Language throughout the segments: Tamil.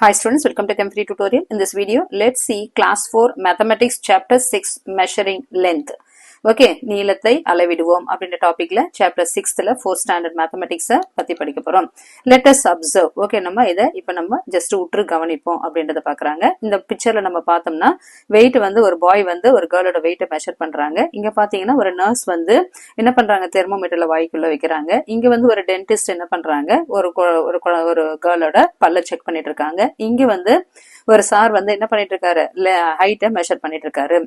Hi students, welcome to Chem Free tutorial. In this video, let's see class 4 mathematics chapter 6 measuring length. Okay, நீளத்தை அளவிடுவோம் அப்படின்ற டாபிக்ல chapter 6ல 4th standard mathematics பத்தி படிக்க போறோம். Let us observe. Okay, நம்ம இத இப்ப நம்ம just உற்று கவனிப்போம் அப்படின்றத பார்க்கறாங்க. இந்த பிக்சர்ல நம்ம பார்த்தோம்னா weight வந்து ஒரு பாய் வந்து ஒரு girlோட weight மெஷர் பண்றாங்க. இங்க பாத்தீங்கன்னா ஒரு nurse வந்து என்ன பண்றாங்க தெர்மோமீட்டர்ல வாய்க்குள்ள வைக்கறாங்க. இங்க வந்து ஒரு டென்டிஸ்ட் என்ன பண்றாங்க ஒரு girlோட பல்ல செக் பண்ணிட்டு இருக்காங்க. இங்க வந்து ஒரு சார் வந்து என்ன பண்ணிட்டு இருக்காரு ஹைட்ட மெஷர் பண்ணிட்டு இருக்காரு.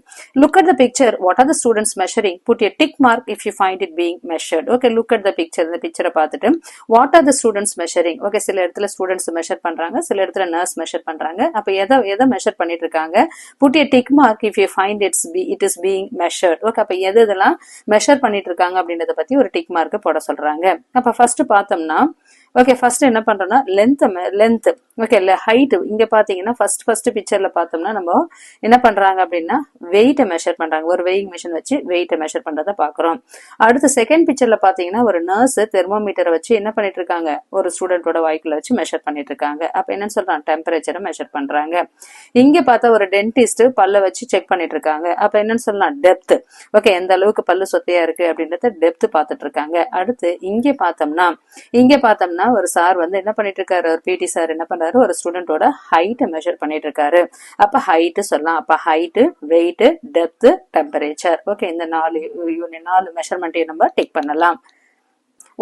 Look at the picture. What are the students measuring? Put a tick mark if you find it being measured. Okay, look at the picture. இந்த பிக்சரை பார்த்துட்டு what are the students measuring? Okay, சில இடத்துல ஸ்டூடெண்ட்ஸ் மெஷர் பண்றாங்க, சில இடத்துல நர்ஸ் மெஷர் பண்றாங்க. அப்ப எதை மெஷர் பண்ணிட்டு இருக்காங்க? Put a tick mark if you find it is being measured. Okay, அப்ப எதெல்லாம் மெஷர் பண்ணிட்டு இருக்காங்க அப்படின்றத பத்தி ஒரு டிக் மார்க் போட சொல்றாங்க. அப்ப ஃபர்ஸ்ட் பார்த்தோம்னா ஓகே ஃபர்ஸ்ட் என்ன பண்றோம்னா லென்த் ஓகே இல்ல ஹைட். இங்க பாத்தீங்கன்னா ஃபர்ஸ்ட் பிக்சர்ல பார்த்தோம்னா நம்ம என்ன பண்றாங்க அப்படின்னா வெயிட்ட மெஷர் பண்றாங்க. ஒரு வெயிங் மிஷின் வச்சு வெயிட்ட மெஷர் பண்றத பாக்குறோம். அடுத்து செகண்ட் பிக்சர்ல பாத்தீங்கன்னா ஒரு நர்ஸ் தெர்மோமீட்டரை வச்சு என்ன பண்ணிட்டு இருக்காங்க ஒரு ஸ்டூடெண்டோட வாய்க்குள்ள வச்சு மெஷர் பண்ணிட்டு இருக்காங்க. அப்ப என்னன்னு சொல்றாங்க டெம்பரேச்சரை மெஷர் பண்றாங்க. இங்க பார்த்தா ஒரு டென்டிஸ்ட் பல்ல வச்சு செக் பண்ணிட்டு இருக்காங்க. அப்ப என்னன்னு சொல்லலாம் டெப்த். ஓகே எந்த அளவுக்கு பல்லு சொத்தையா இருக்கு அப்படின்றத டெப்த் பார்த்துட்டு இருக்காங்க. அடுத்து இங்க பார்த்தோம்னா ஒரு சார் வந்து என்ன பண்ணிட்டு இருக்காரு ஒரு பிடி சார் என்ன பண்றாரு ஒரு ஸ்டூடெண்டோட ஹைட் மெஷர் பண்ணிட்டு இருக்காரு. அப்ப ஹைட் சொல்லலாம். அப்ப height, weight, depth, temperature. Okay இந்த நாலு மெஷர்மெண்ட்டையும் நம்ம டிக் பண்ணலாம்.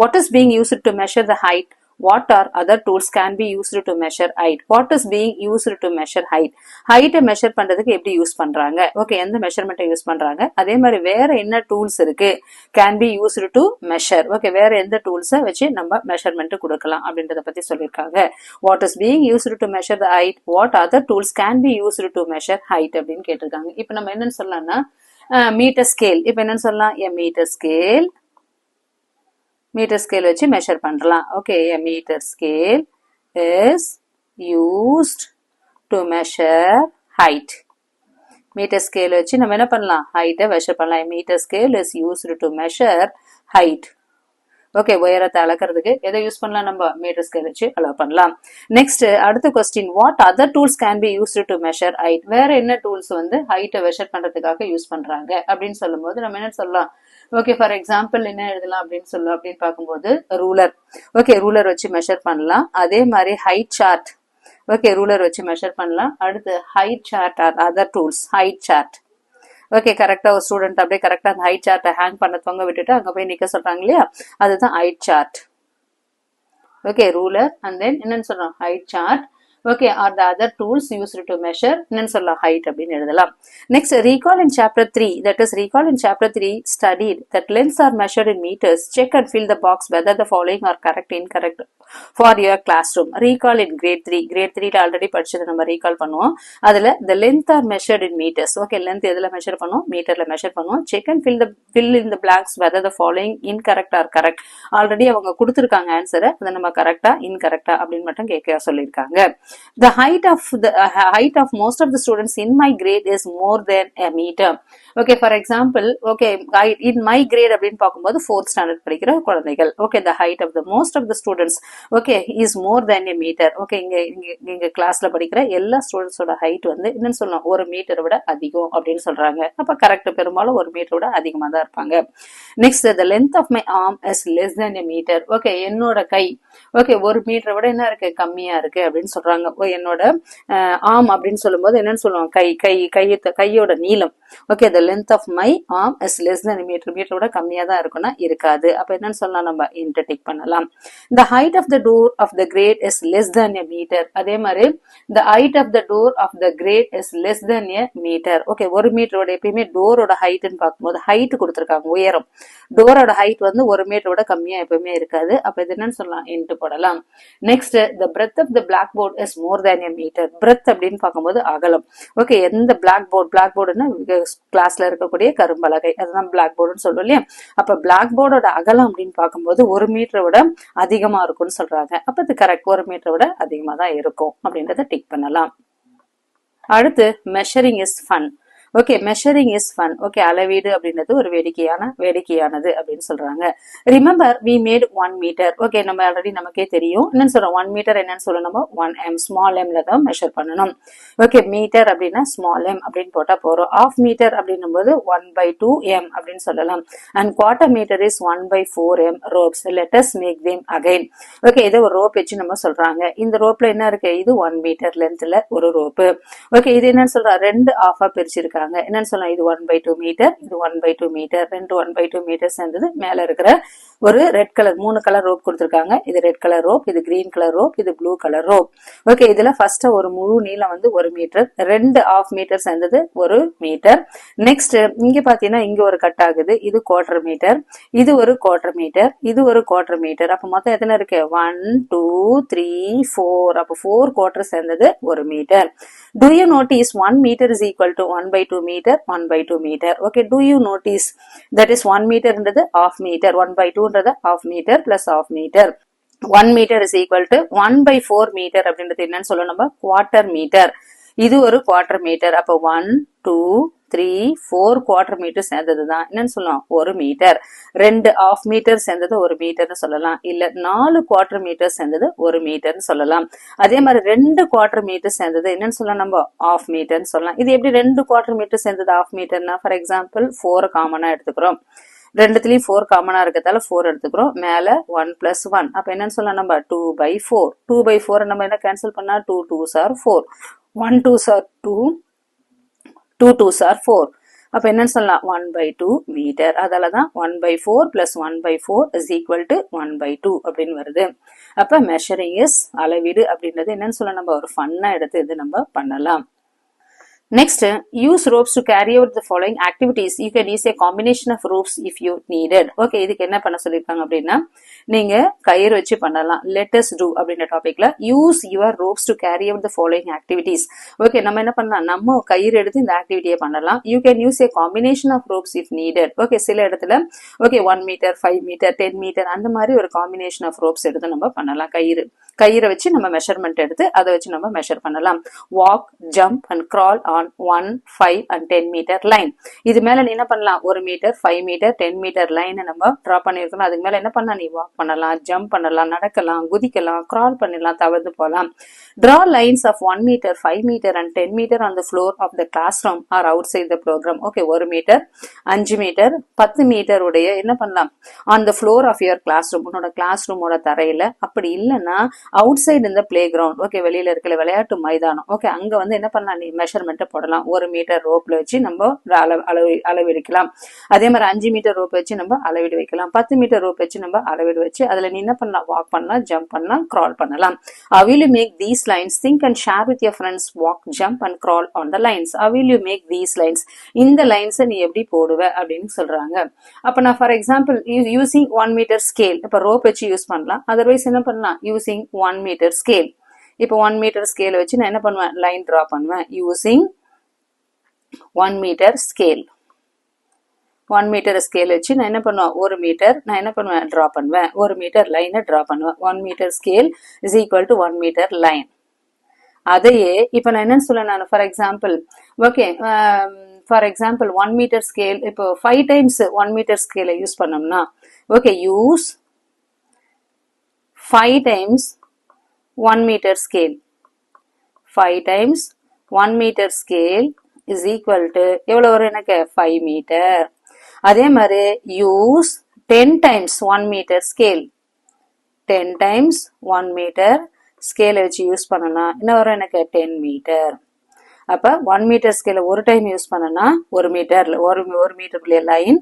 What is being used to measure the height? What are other tools can be used to measure height? What is being used to measure height? Height measure பண்றதுக்கு எப்படி யூஸ் பண்றாங்க? ஓகே எந்த மெஷர்மெண்ட்டை யூஸ் பண்றாங்க? அதே மாதிரி வேற என்ன டூல்ஸ் இருக்கு can be used to measure? Okay வேற எந்த டூல்ஸை வச்சு நம்ம மெஷர்மெண்ட் கொடுக்கலாம் அப்படின்றத பத்தி சொல்லியிருக்காங்க. What is being used to measure the height? What other tools can be used to measure height அப்படின்னு கேட்டிருக்காங்க. இப்போ நம்ம என்னன்னு சொல்லலாம்னா மீட்டர் ஸ்கேல். இப்போ என்னன்னு சொல்லலாம் மீட்டர் ஸ்கேல் வச்சு மெஷர் பண்ணலாம். Okay a meter scale is used to measure height. Metre scale வச்சு நம்ம என்ன பண்ணலாம் ஹைட்டை மெஷர் பண்ணலாம். a meter scale is used to measure height. Okay உயரத்தை அளக்கிறதுக்கு எதை யூஸ் பண்ணலாம் நம்ம மீட்டர் ஸ்கேல் வச்சு அளவு பண்ணலாம். நெக்ஸ்ட் அடுத்த question what other tools can be used to measure height? வேற என்ன டூல்ஸ் வந்து ஹைட்டை மெஷர் பண்றதுக்காக யூஸ் பண்றாங்க அப்படின்னு சொல்லும்போது நம்ம என்ன சொல்லலாம் ஓகே ஃபார் எக்ஸாம்பிள் என்ன எழுதலாம் அப்படின்னு பார்க்கும்போது ரூலர். ஓகே ரூலர் வச்சு மெஷர் பண்ணலாம். அதே மாதிரி ஹைட் சார்ட். ஓகே ரூலர் வச்சு மெஷர் பண்ணலாம். அடுத்து height chart or other tools height chart. Okay கரெக்டா ஒரு ஸ்டூடெண்ட் அப்படியே கரெக்டா அந்த ஹைட் சார்ட்டை ஹேங் பண்ண தொங்க விட்டுட்டு அங்க போய் நிக்க சொல்றாங்க இல்லையா அதுதான் height chart. Okay ruler and then என்னன்னு சொல்றோம் height chart. Okay are the other tools used to measure என்னன்னு சொல்லலாம் ஹைட் அப்படின்னு எழுதலாம். Next recall in chapter 3 that is recall in chapter 3 studied that lengths are measured in meters. Check and fill the box whether the following are correct incorrect for your classroom. Recall in grade 3 already படிச்சது நம்ம recall பண்ணுவோம். அதுல the length are measured in meters. Okay length எதுல மெஷர் பண்ணுவோம் மீட்டர்ல மெஷர் பண்ணுவோம். Check and fill in the blanks whether the following incorrect or correct. Already அவங்க கொடுத்திருக்காங்க ஆன்சரை அதை நம்ம கரெக்டா இன்கரெக்டா அப்படின்னு மட்டும் கேட்க சொல்லியிருக்காங்க. The height of most of the students in my grade is more than a meter. Okay, for example, okay, in my grade அப்படின்னு பார்க்கும்போது 4th standard படிக்கிற குழந்தைகள். Okay, the height of the most of the students, okay, is more than a meter. Okay, இங்க கிளாஸ்ல படிக்கிற எல்லா ஸ்டூடெண்ட்ஸோட ஹைட் வந்து என்னன்னு சொல்லலாம் ஒரு மீட்டரை விட அதிகம் அப்படின்னு சொல்றாங்க. அப்ப கரெக்ட் பெரும்பாலும் ஒரு மீட்டரை விட அதிகமா தான் இருப்பாங்க. Next the length of my arm is less than a meter. Okay, என்னோட கை ஓகே ஒரு மீட்டரை விட என்ன இருக்கு கம்மியா இருக்கு அப்படின்னு சொல்றாங்க. என்னோட ஆர்ம் அப்படின்னு சொல்லும்போது என்னன்னு சொல்லுவோம் கையோட நீளம். Okay the length of my arm is less than a meter. மீட்டரோட கம்மியா தான் இருக்கும்னா இருக்காது. அப்ப என்னன்னு சொல்லலாம் நம்ம இன்டர் டிக் பண்ணலாம். the height of the door of the grade is less than a meter. அதே மாதிரி the height of the door of the grade is less than a meter. Okay ஒரு மீட்டரோட எப்பயுமே டோரோட ஹைட்னு பார்க்கும்போது ஹைட் கொடுத்துருக்காங்க உயரம். டோரோட ஹைட் வந்து ஒரு மீட்டரோட கம்மியா எப்பவுமே இருக்காது. அப்ப இது என்னன்னு சொல்லலாம் இன்ட்டு போடலாம். Next the breadth of the blackboard is more than a meter. breadth அப்படின்னு பார்க்கும்போது அகலம். ஓகே எந்த பிளாக்போர்டுன்னா கிளாஸ்ல இருக்கக்கூடிய கரும்பலகை அதுதான் பிளாக் போர்டுன்னு சொல்லுவோம் இல்லையா. அப்ப பிளாக் போர்டோட அகலம் அப்படின்னு பார்க்கும்போது ஒரு மீட்டரை விட அதிகமா இருக்கும்னு சொல்றாங்க. அப்ப இது கரெக்ட் ஒரு மீட்டரை விட அதிகமா தான் இருக்கும் அப்படின்றத டிக் பண்ணலாம். அடுத்து measuring is fun. Okay, measuring is fun. Okay, அளவீடு அப்படின்றது ஒரு வேடிக்கையானது அப்படின்னு சொல்றாங்க. Remember we made 1 metre. Okay, நம்ம ஆல்ரெடி நமக்கே தெரியும் என்னன்னு சொல்றோம். 1 மீட்டர் என்னன்னு சொல்ல நம்ம 1 m ஸ்மால் mல தான் மெஷர் பண்ணணும். ஓகே, மீட்டர் அப்படின்னா ஸ்மால் m அப்படின்னு போட்டா போறோம். ஆஃப் மீட்டர் அப்படின்னும் போது 1/2 m அப்படின்னு சொல்லலாம். And quarter metre is 1/4 m ropes. Let us make them again. Okay, இதை ஒரு ரோப் வச்சு நம்ம சொல்றாங்க. இந்த ரோப்ல என்ன இருக்கு? இது 1 மீட்டர் லென்த்ல ஒரு ரோப்பு. ஓகே, இது என்னன்னு சொல்றா? ரெண்டு ஆஃபா பிரிச்சிருக்காங்க. என்னன்னு சொல்லலாம்? இது 1/2 மீட்டர், இது 1/2 மீட்டர். ரெண்டு 1/2 மீட்டர் சேர்ந்தது மேல இருக்கிற ஒரு ரெட் கலர் 3 கலர் ரோப் கொடுத்திருக்காங்க. இது ரெட் கலர் ரோப், இது கிரீன் கலர் ரோப், இது ப்ளூ கலர் ரோப். ஓகே, இதுல ஃபர்ஸ்ட் ஒரு முழு நீளம் வந்து 1 மீட்டர், ரெண்டு ஆஃப் மீட்டர் சேர்ந்தது 1 மீட்டர். நெக்ஸ்ட் இங்க பாத்தீங்கன்னா இங்க ஒரு கட் ஆகுது. இது 1/4 மீட்டர், இது ஒரு 1/4 மீட்டர், இது ஒரு 1/4 மீட்டர். அப்ப மொத்தம் எத்தனை இருக்கு? 1 2 3 4. அப்ப 4 1/4 சேர்ந்தது 1 metre. Do you notice 1 meter is equal to 1/2 meter, 1/2 meter. Okay, do you notice that is 1 meter என்றது half meter, 1/2 என்றது half meter plus half meter. 1 meter is equal to 1/4 meter அப்படின்றது என்னன்னு சொல்ல நம்ம quarter meter. இது ஒரு quarter meter. அப்ப 1 2 3 4 quarter meter சேர்ந்ததுதான் என்னன்னு சொல்லலாம்? 1 மீட்டர். ரெண்டு ஆஃப் மீட்டர் சேர்ந்தது 1 மீட்டர்னு சொல்லலாம். இல்ல 4 quarter மீட்டர் சேர்ந்தது 1 மீட்டர்னு சொல்லலாம். அதே மாதிரி 2 quarter மீட்டர் சேர்ந்தது என்னன்னு சொல்லலாம்? நம்ம ஆஃப் மீட்டர்னு சொல்லலாம். இது எப்படி 2 quarter மீட்டர் சேர்ந்தது ஆஃப் மீட்டர்னா? ஃபார் எக்ஸாம்பிள் 4 காமனா எடுத்துக்கிறோம். ரெண்டுத்துலயும் 4 காமனா இருக்கிறதால 4 எடுத்துக்கிறோம். மேல 1 + 1. அப்ப என்னன்னு சொல்லலாம்? நம்ம 2/4. 2/4 நம்ம என்ன கேன்சல் பண்ணா 2 2s are 4. 1 2s are 2, 2 2s are 4. அப்ப என்னன்னு சொல்லலாம்? 1/2 மீட்டர். அதனாலதான் 1/4 + 1/4 is equal to 1/2 அப்படின்னு வருது. அப்ப மெஷரிங் இஸ் அளவீடு அப்படின்றது என்னன்னு சொல்ல நம்ம ஒரு ஃபன்னா எடுத்து இது நம்ம பண்ணலாம். Next, use ropes to carry out the following activities. You can use a combination of ropes if you needed. Okay, இதுக்கு என்ன பண்ண சொல்லிருக்காங்க அப்படின்னா நீங்க கயிறு வச்சு பண்ணலாம். Let us do அப்படின்ற டாபிக்ல use your ropes to carry out the following activities. Okay, நம்ம என்ன பண்ணலாம்? நம்ம கயிறு எடுத்து இந்த ஆக்டிவிட்டியை பண்ணலாம். You can use a combination of ropes if needed. Okay, சில இடத்துல 1 மீட்டர் 5 மீட்டர் 10 மீட்டர் அந்த மாதிரி ஒரு காம்பினேஷன் ஆஃப் ரோப்ஸ் எடுத்து நம்ம பண்ணலாம். கயிறை வச்சு நம்ம மெஷர்மெண்ட் எடுத்து அதை வச்சு நம்ம மெஷர் பண்ணலாம். Walk, jump and crawl on 1, 5 and 10 metre line. இது மேல நீ என்ன பண்ணலாம்? 1 மீட்டர் 5 மீட்டர் 10 மீட்டர் லைன் நம்ம டிரா பண்ணிருக்கணும். அதுக்கு மேல என்ன பண்ணலாம்? நீ வாக் பண்ணலாம், ஜம்ப் பண்ணலாம், நடக்கலாம், குதிக்கலாம், கிரால் பண்ணலாம், தவறு போகலாம். Draw lines of 1 meter, 5 meter and 10 meter on the floor of the classroom or outside the program. Okay, 1 metre 5 metre 10 metre உடைய என்ன பண்ணலாம்? on the floor of your classroom, உன்னோட கிளாஸ் ரூமோட தரையில. அப்படி இல்லைன்னா outside in the playground. Okay, வெளியில இருக்கிற விளையாட்டு மைதானம். ஓகே, அங்க வந்து என்ன பண்ணலாம்? நீ மெஷர்மெண்ட் போடலாம். 1 மீட்டர் ரோப்ல வச்சு நம்ம அளவெடுக்கலாம். அதே மாதிரி 5 மீட்டர் ரோப் வச்சு நம்ம அளவீடு வைக்கலாம். 10 மீட்டர் ரோப் வச்சு நம்ம அளவீடு வச்சு அதுல நீ என்ன பண்ணலாம்? வாக் பண்ணலாம், ஜம்ப் பண்ணலாம், கிரால் பண்ணலாம். How will you make these lines? Think and share with your friends. Walk, jump and crawl on the lines. How will you make these lines? இந்த லைன்ஸ் நீ எப்படி போடுவ அப்படின்னு சொல்றாங்க. அப்ப நான் for example using 1 metre scale இப்ப ரோப் வச்சு யூஸ் பண்ணலாம். அதர்வைஸ் என்ன பண்ணலாம்? Using 1 metre scale. இப்போ 1 மீட்டர் ஸ்கேல் வச்சு நான் என்ன பண்ணுவேன்? லைன் டிரா பண்ணுவேன். Using 1 metre scale. 1 metre scale வச்சு நான் என்ன பண்ணுவேன்? 1 மீட்டர் நான் என்ன பண்ணுவேன்? டிரா பண்ணுவேன். 1 மீட்டர் லைனை டிரா பண்ணுவேன். 1 metre scale is equal to 1 meter line. அதையே இப்ப நான் என்னன்னு சொல்ல நான் for example okay for example 1 metre scale இப்போ 5 டைம்ஸ் 1 மீட்டர் ஸ்கேலை யூஸ் பண்ணோம்னா okay use 5 times 1 metre scale. 5 times 1 metre scale is equal to எவ்வளவு வரும் எனக்கு? 5 மீட்டர். அதே மாதிரி use 10 times 1 metre scale. 10 times 1 meter ஸ்கேலை வச்சு யூஸ் பண்ணனா என்ன வரும் எனக்கு? 10 மீட்டர். அப்ப 1 மீட்டர் ஸ்கேல ஒரு டைம் யூஸ் பண்ணனா 1 மீட்டர்ல ஒரு மீட்டருக்குள்ள லைன்.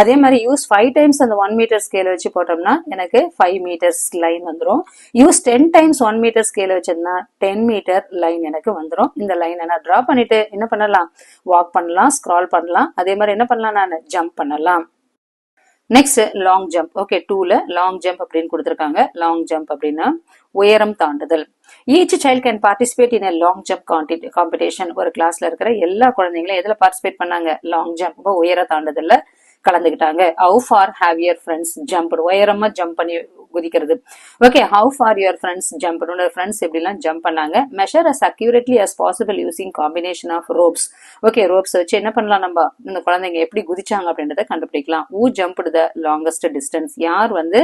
அதே மாதிரி யூஸ் 5 டைம்ஸ் அந்த 1 மீட்டர் ஸ்கேல வச்சு போட்டோம்னா எனக்கு 5 மீட்டர்ஸ் லைன் வந்துடும். யூஸ் 10 டைம்ஸ் 1 மீட்டர் ஸ்கேல வச்சிருந்தா 10 மீட்டர் லைன் எனக்கு வந்துடும். இந்த லைன் நான் டிரா பண்ணிட்டு என்ன பண்ணலாம்? வாக் பண்ணலாம், ஸ்க்ரால் பண்ணலாம். அதே மாதிரி என்ன பண்ணலாம்? நான் ஜம்ப் பண்ணலாம். Next long jump. ஓகே, 2ல லாங் ஜம்ப் அப்படின்னு கொடுத்துருக்காங்க. லாங் ஜம்ப் அப்படின்னா உயரம் தாண்டுதல். Each child can participate in long jump competition. ஒரு கிளாஸ்ல இருக்கிற எல்லா குழந்தைங்களும் எதுல பார்ட்டிசிபேட் பண்ணாங்க? லாங் ஜம்ப் உயர தாண்டுதல்ல கலந்துக்கிட்டாங்க. How far have your friends jumped? உயரமா ஜம்ப் பண்ணி குதிக்கிறது. Okay, how far your friends jump? உன்னோட ஃப்ரெண்ட்ஸ் எப்படிலாம் ஜம்ப் பண்ணாங்க. measure as accurately as possible using combination of ropes. Okay, ropes வச்சு என்ன பண்ணலாம், நம்ம இந்த குழந்தைங்க எப்படி குதிச்சாங்க அப்படின்றத கண்டுபிடிக்கலாம். who jumped the longest distance? யார் வந்து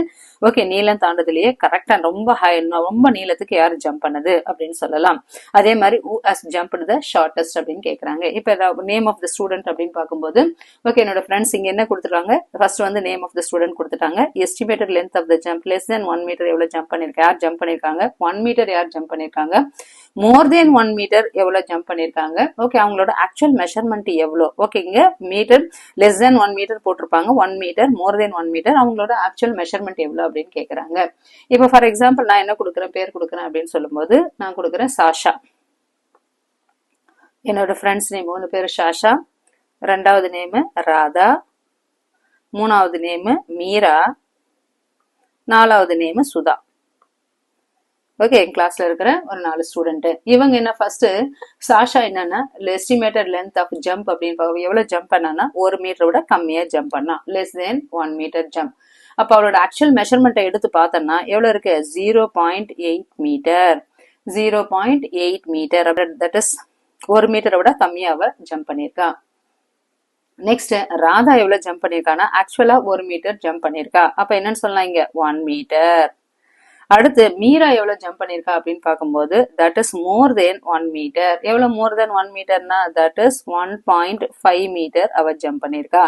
ஓகே நீளம் தாண்டதுலயே கரெக்டா ரொம்ப நீளத்துக்கு யார் ஜம்ப் பண்ணது அப்படின்னு சொல்லலாம். அதே மாதிரி who has jumped the shortest அப்படின்னு கேக்குறாங்க. இப்ப நேம் ஆஃப் த ஸ்டூடெண்ட் அப்படின்னு பார்க்கும்போது ஓகே என்னோட ஃப்ரெண்ட்ஸ் இங்க என்ன கொடுத்துருக்காங்க, ஃபர்ஸ்ட் வந்து நேம் ஆஃப் த ஸ்டூடெண்ட் கொடுத்துட்டாங்க. Estimated length of the jump less than 1 metre எவ்வளவு ஜம்ப் பண்ணிருக்காங்க, யார் ஜம்ப் பண்ணிருக்காங்க, 1 மீட்டர் யார் ஜம்ப் பண்ணிருக்காங்க, மோர் தென் 1 மீட்டர் எவ்வளவு ஜம்ப் பண்ணிருக்காங்க. ஓகே அவங்களோட ஆக்சுவல் மெஷர்மெண்ட் எவ்வளவு. ஓகே இங்க மீட்டர் லெஸ் தென் 1 மீட்டர் போட்டிருப்பாங்க, 1 மீட்டர் மோர் தென் 1 மீட்டர், அவங்களோட ஆக்சுவல் மெஷர்மெண்ட் எவ்வளவு அப்படின்னு கேக்குறாங்க. இப்போ ஃபார் எக்ஸாம்பிள் நான் என்ன கொடுக்குறேன், பேர் கொடுக்குறேன் அப்படின்னு சொல்லும்போது நான் கொடுக்குறேன் சாஷா. என்னோட ஃப்ரெண்ட்ஸ் நேம் ஒன்று பேர் ஷாஷா, ரெண்டாவது நேம் ராதா, மூணாவது நேம் மீரா, நாலாவது நேம் சுதா. ஓகே என் கிளாஸ்ல இருக்கிற ஒரு 4 ஸ்டூடெண்ட். இவங்க என்ன ஃபர்ஸ்ட் சாஷா என்னன்னா எஸ்டிமேட்டட் லென்த் ஆஃப் ஜம்ப் அப்படின்னு எவ்வளவு ஜம்ப் பண்ணானா 1 மீட்டரை விட கம்மியா ஜம்ப் பண்ணா, லெஸ் தென் 1 மீட்டர் ஜம்ப். அப்ப அவளோட ஆக்சுவல் மெஷர்மெண்ட்டை எடுத்து பார்த்தோம்னா எவ்வளவு இருக்கு, 0.8 மீட்டர். 0.8 மீட்டர் தட் இஸ் 1 மீட்டரை விட கம்மியா அவ ஜம்ப் பண்ணிருக்கா. நெக்ஸ்ட் ராதா எவ்வளவு ஜம்ப் பண்ணிருக்கானா ஆக்சுவலா 1 மீட்டர் ஜம்ப் பண்ணிருக்கா. அப்ப என்னன்னு சொல்லலாம் இங்க 1 மீட்டர். அடுத்து மீரா எவ்வளவு ஜம்ப் பண்ணிருக்கா அப்படின்னு பார்க்கும்போது that is more than 1 metre. எவ்வளவு மோர் தென் 1 மீட்டர்னா தட் இஸ் 1.5 மீட்டர் அவ ஜம்ப் பண்ணிருக்கா.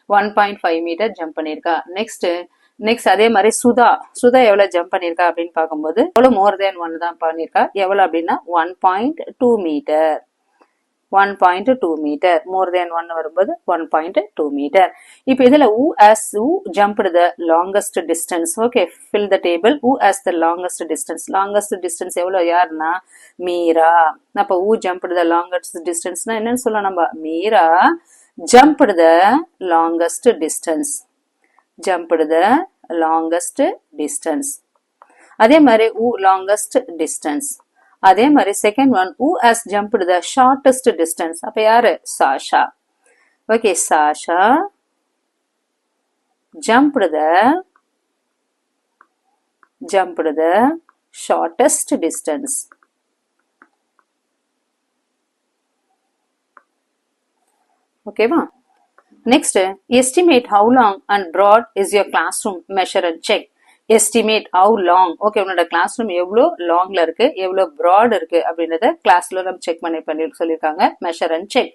1.5 மீட்டர் ஜம்ப் பண்ணிருக்கா. நெக்ஸ்ட் அதே மாதிரி சுதா எவ்வளவு ஜம்ப் பண்ணிருக்கா அப்படின்னு பார்க்கும்போது எவ்வளவு மோர் தென் 1 தான் பண்ணிருக்கா. எவ்வளவு அப்படின்னா 1.2 மீட்டர். 1.2 மீட்டர் மோர் தென் 1 வரும்போது 1.2 மீட்டர். இப்போ இதுல who jumped the longest distance. Okay fill the table. who has the longest distance? longest distance எவ்வளவு யாருன்னா மீரா. அப்ப who jumped the longest distance னா என்னன்னு சொல்லலாம் நம்ம, Meera jumped the longest distance. jumped the longest distance. அதே மாதிரி who longest distance. அதே மாதிரி second one who has jumped the shortest distance. அப்ப யாரு, Sasha. Okay Sasha jumped the shortest distance. ஓகேவா. Next estimate how long and broad is your classroom, measure and check. estimate how long. Okay உன்னோட கிளாஸ் ரூம் எவ்வளோ லாங்ல இருக்கு, எவ்வளோ ப்ராட் இருக்கு அப்படின்றத கிளாஸ்ல நம்ம செக் பண்ணி சொல்லியிருக்காங்க. Measure and check.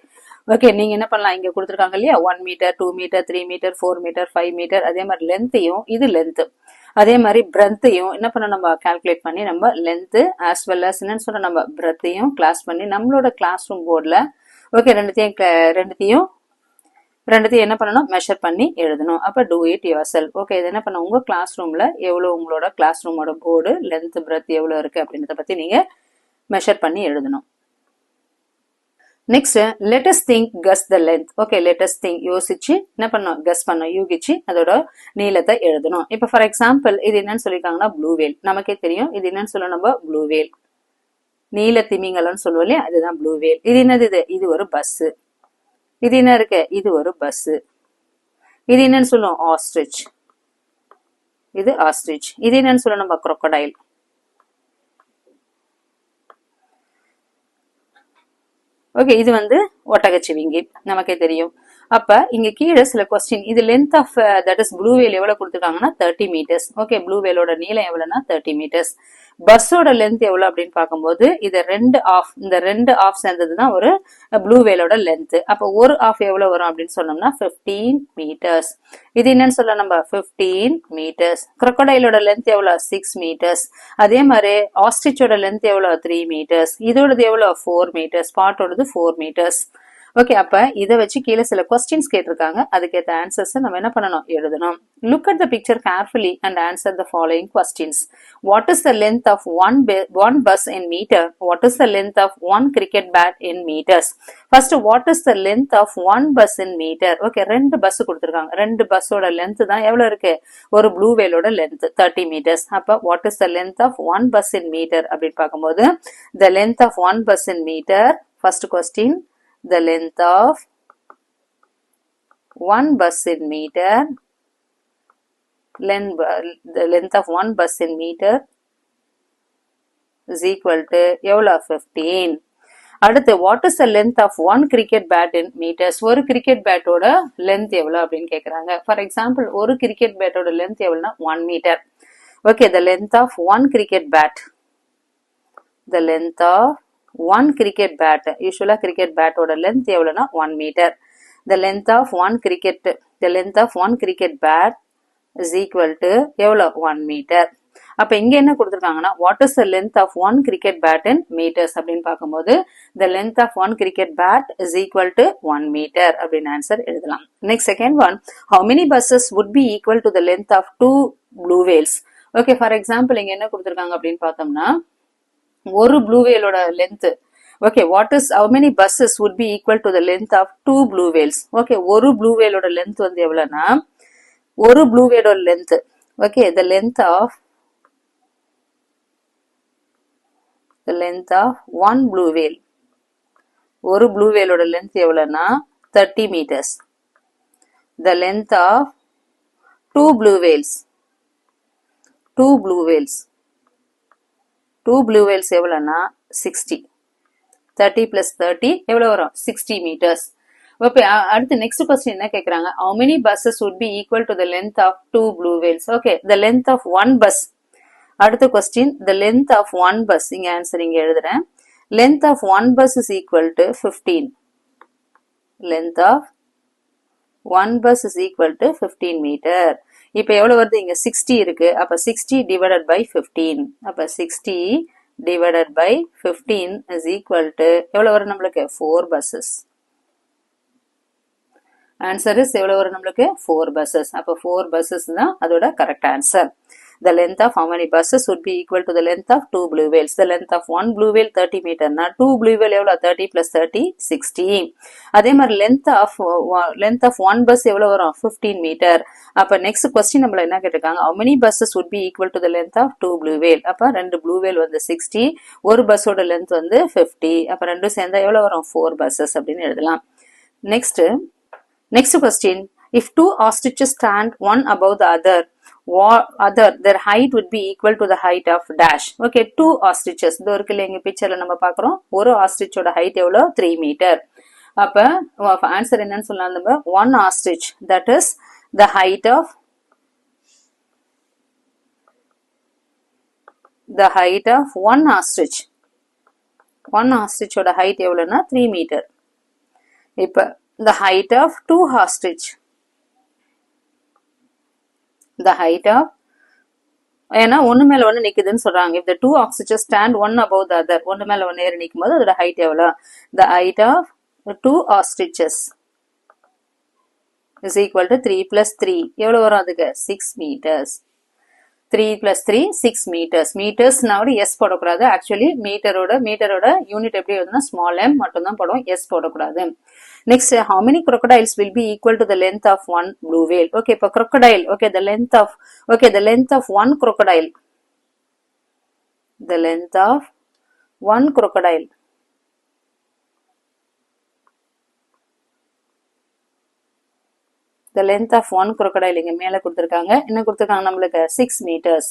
ஓகே நீங்க என்ன பண்ணலாம், இங்க கொடுத்துருக்காங்க இல்லையா 1 metre 2 metre 3 metre 4 metre 5 metre. அதே மாதிரி லென்த்தையும் இது லென்த், அதே மாதிரி பிரெத்தையும் என்ன பண்ண நம்ம கால்குலேட் பண்ணி நம்ம லென்த் ஆஸ் வெல் அஸ் என்னன்னு சொல்ற நம்ம பிரெத்தையும் கிளாஸ் பண்ணி நம்மளோட கிளாஸ் ரூம் போர்டில் ஓகே ரெண்டுத்தையும் என்ன பண்ணணும், மெஷர் பண்ணி எழுதணும். அப்ப do it your self. Okay இது என்ன பண்ண, உங்க கிளாஸ் ரூம்ல எவ்வளவு உங்களோட கிளாஸ் ரூமோட போர்டு லென்த் பிரெத் எவ்வளவு இருக்கு அப்படின்றத பத்தி நீங்க மெஷர் பண்ணி எழுதணும். Next let us think guess the length. Okay let us think யோசிச்சு என்ன பண்ணணும், கெஸ் பண்ணணும், யூகிச்சு அதோட நீளத்தை எழுதணும். இப்ப ஃபார் எக்ஸாம்பிள் இது என்னன்னு சொல்லிருக்காங்கன்னா ப்ளூ வேல். நமக்கே தெரியும் இது என்னன்னு சொல்ல, நம்ம ப்ளூ வேல் நீல திமிங்கலம்னு சொல்லுவோம் இல்லையா, அதுதான் ப்ளூ வேல். இது என்னது, இது ஒரு பஸ். இது என்ன இருக்கு, இது ஒரு பஸ். இது என்னன்னு சொல்லுவோம், ஆஸ்ட்ரிச். இது ஆஸ்ட்ரிச். இது என்னன்னு சொல்லுவோம் நம்ம, crocodile. ஓகே இது வந்து ஒட்டகச்சிவிங்கி, நமக்கே தெரியும். அப்ப இங்க கீழே சில கொஸ்டின், இது length of that is blue whale எவ்வளவு கொடுத்துருக்காங்கன்னா 30 மீட்டர்ஸ். ஓகே ப்ளூ வேலோட நீளம் எவ்வளவுன்னா 30 மீட்டர்ஸ். பஸ்ஸோட லென்த் எவ்வளவு அப்படின்னு பார்க்கும்போது இது இந்த ரெண்டு ஆஃப் சேர்ந்ததுதான் ஒரு ப்ளூ வேலோட லென்த். அப்ப ஒரு ஆஃப் எவ்வளவு வரும் அப்படின்னு சொன்னோம்னா 15 மீட்டர்ஸ். இது என்னன்னு சொல்ல நம்ம 15 மீட்டர்ஸ். crocodileோட லென்த் எவ்வளவு 6 மீட்டர்ஸ். அதே மாதிரி ஆஸ்ட்ரிச்சோட லென்த் எவ்வளவு 3 மீட்டர்ஸ். இதோடது எவ்வளவு 4 மீட்டர்ஸ். ஸ்பாட்டோடது 4 மீட்டர்ஸ். ஓகே அப்ப இதை வச்சு கீழே சில கொஸ்டின்ஸ் கேட்டிருக்காங்க, அதுக்கேற்ற ஆன்சர்ஸ் நம்ம என்ன பண்ணணும், எழுதணும். Look at the picture carefully and answer the following questions. What is the length of one bus in metre? What is the length of one cricket bat in metres? First what is the length of one bus in metre? Okay 2 bus கொடுத்துருக்காங்க, 2 பஸ்ஸோட லென்த் தான் எவ்வளவு இருக்கு, ஒரு ப்ளூ வேலோட லென்த் 30 மீட்டர்ஸ். அப்ப what is the length of one bus in metre அப்படின்னு பார்க்கும்போது the length of one bus in metre, first question, the length of one bus in meter the length of one bus in meter is equal to எவ்வளோ 15. அடுத்து what is the length of one cricket bat in meters? ஒரு கிரிக்கெட் பேட்டோட லென்த் எவ்வளோ அப்படின்னு கேட்குறாங்க. ஃபார் எக்ஸாம்பிள் ஒரு கிரிக்கெட் பேட்டோட லென்த் எவ்வளோனா 1 metre. Okay, the length of one cricket bat, the length of one cricket bat, யூஸ்வலாக கிரிக்கெட் பேட்டோட லென்த் எவ்வளோனா 1 meter. The length of one cricket bat is equal to எவ்வளோ 1 மீட்டர். அப்ப இங்க என்ன கொடுத்திருக்காங்கன்னா what is the length of one cricket bat in meters அப்படின்னு பார்க்கும்போது the length of one cricket bat is equal to 1 meter அப்படின்னு ஆன்சர் எழுதலாம். Next second one, how many buses would be equal to the length of 2 blue whales? Okay, for example இங்க என்ன கொடுத்திருக்காங்க அப்படின்னு பார்த்தோம்னா ஒரு ப்ளூ வேலோட length. Okay, what is how many buses would be equal to the length of 2 blue whales? Okay, ஒரு ப்ளூ வேலோட லென்த் வந்து எவ்வளவுனா ஒரு ப்ளூ வேலோட length. Okay, the length of one blue whale, ஒரு blue whale ஓட length எவ்வளவுனா 30 meters. The length of two blue whales எவ்வளவுனா 60. 30 plus 30 எவ்வளவு வரும் 60 meters. ஓகே, அடுத்து நெக்ஸ்ட் क्वेश्चन என்ன கேக்குறாங்க, how many buses would be equal to the length of 2 blue whales? Okay, the length of one bus. அடுத்த question, the length of one bus, இங்க ஆன்சர் இங்க எழுதுறேன். length of one bus is equal to 15. length of one bus is equal to 15 meter. இப்போ எவ்வளவு வருது, இங்க 60 இருக்கு, அப்ப 60 divided by 15, அப்ப 60 divided by 15 is equal to எவ்வளவு வரும் நம்மளுக்கு 4 buses. ஆன்சர் இஸ் எவ்வளவு வரும் நம்மளுக்கு 4 buses. அப்ப 4 buses தான் அதோட correct answer. The length of how many buses would be equal to the length of 2 blue whales? The length of one blue whale 30 meter na 2 blue whale எவ்வளவு 30 plus 30 60. அதே மாதிரி length of one bus எவ்வளவு வரும் 15 meter. அப்ப next question நம்மள என்ன கேட்டிருக்காங்க, how many buses would be equal to the length of 2 blue whale? அப்ப ரெண்டு blue whale வந்து 60, ஒரு பஸ்ஸோட length வந்து 50, அப்ப ரெண்டும் சேர்ந்தா எவ்வளவு வரும் 4 buses அப்படின்னு எழுதலாம். Next question, if two ostriches stand one above the other, their height would be equal to the height of dash. Okay, two ostriches, இதோ இருக்குல்ல இங்க பிக்சர்ல நம்ம பார்க்கிறோம், ஒரு ostrichோட height எவ்வளவு 3 meter. அப்ப ஆன்சர் என்னன்னு சொல்லலாம் நம்ம, one ostrich, that is the height of one ostrich. one ostrichோட height எவ்வளவுனா 3 meter. இப்ப the height of two ostrich, the height of, ஏன்னா ஒன்னு மேல ஒன்னு நிக்குதுன்னு சொல்றாங்க. if the two ostriches stand one above the other, ஒன்னு மேல ஒன்னு ஏறி நிக்கும் போது அதோட height எவ்வளவு, the height of the two ostriches is equal to 3 plus 3 எவ்வளவு வரும் அதுக்கு 6 meters. 3 plus 3 6 meters. meters நாவோட s போடக்கூடாது. ஆக்சுவலி மீட்டரோட யூனிட் எப்படி வருதுன்னா ஸ்மால் m மட்டும் தான் போடும், s போடக்கூடாது. Next, how many crocodiles will be equal to the length of one blue whale? Okay, இப்போ crocodile, okay, the length of one crocodile, the length of one crocodile, the length of one crocodile இங்க மேல கொடுத்திருக்காங்க, என்ன கொடுத்திருக்காங்க நம்மளுக்கு 6 meters.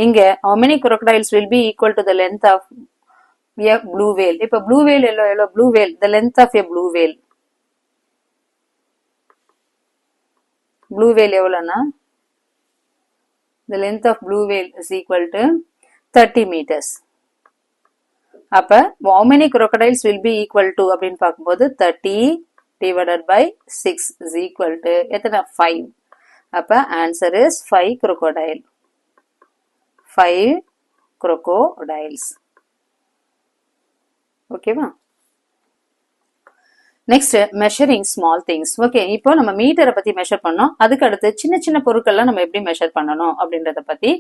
இங்க how many crocodiles will be equal to the length of a blue whale? இப்ப blue whale எவ்வளவு blue whale, the length of a blue whale எவ்வளவுனா the length of blue whale is equal to 30 meters. அப்ப how many crocodiles will be equal to அப்படின்னு பார்க்கும்போது 30 divided by 6 is equal to எத்தனை 5. அப்ப answer is 5 crocodiles. ஓகேவா? Next, measuring small things. Okay, இப்போ நம்ம மீட்டரை பத்தி மெஷர் பண்ணோம், அதுக்கு அடுத்து சின்ன சின்ன பொருட்கள்லாம் நம்ம எப்படி மெஷர் பண்ணணும் அப்படின்றத பத்தி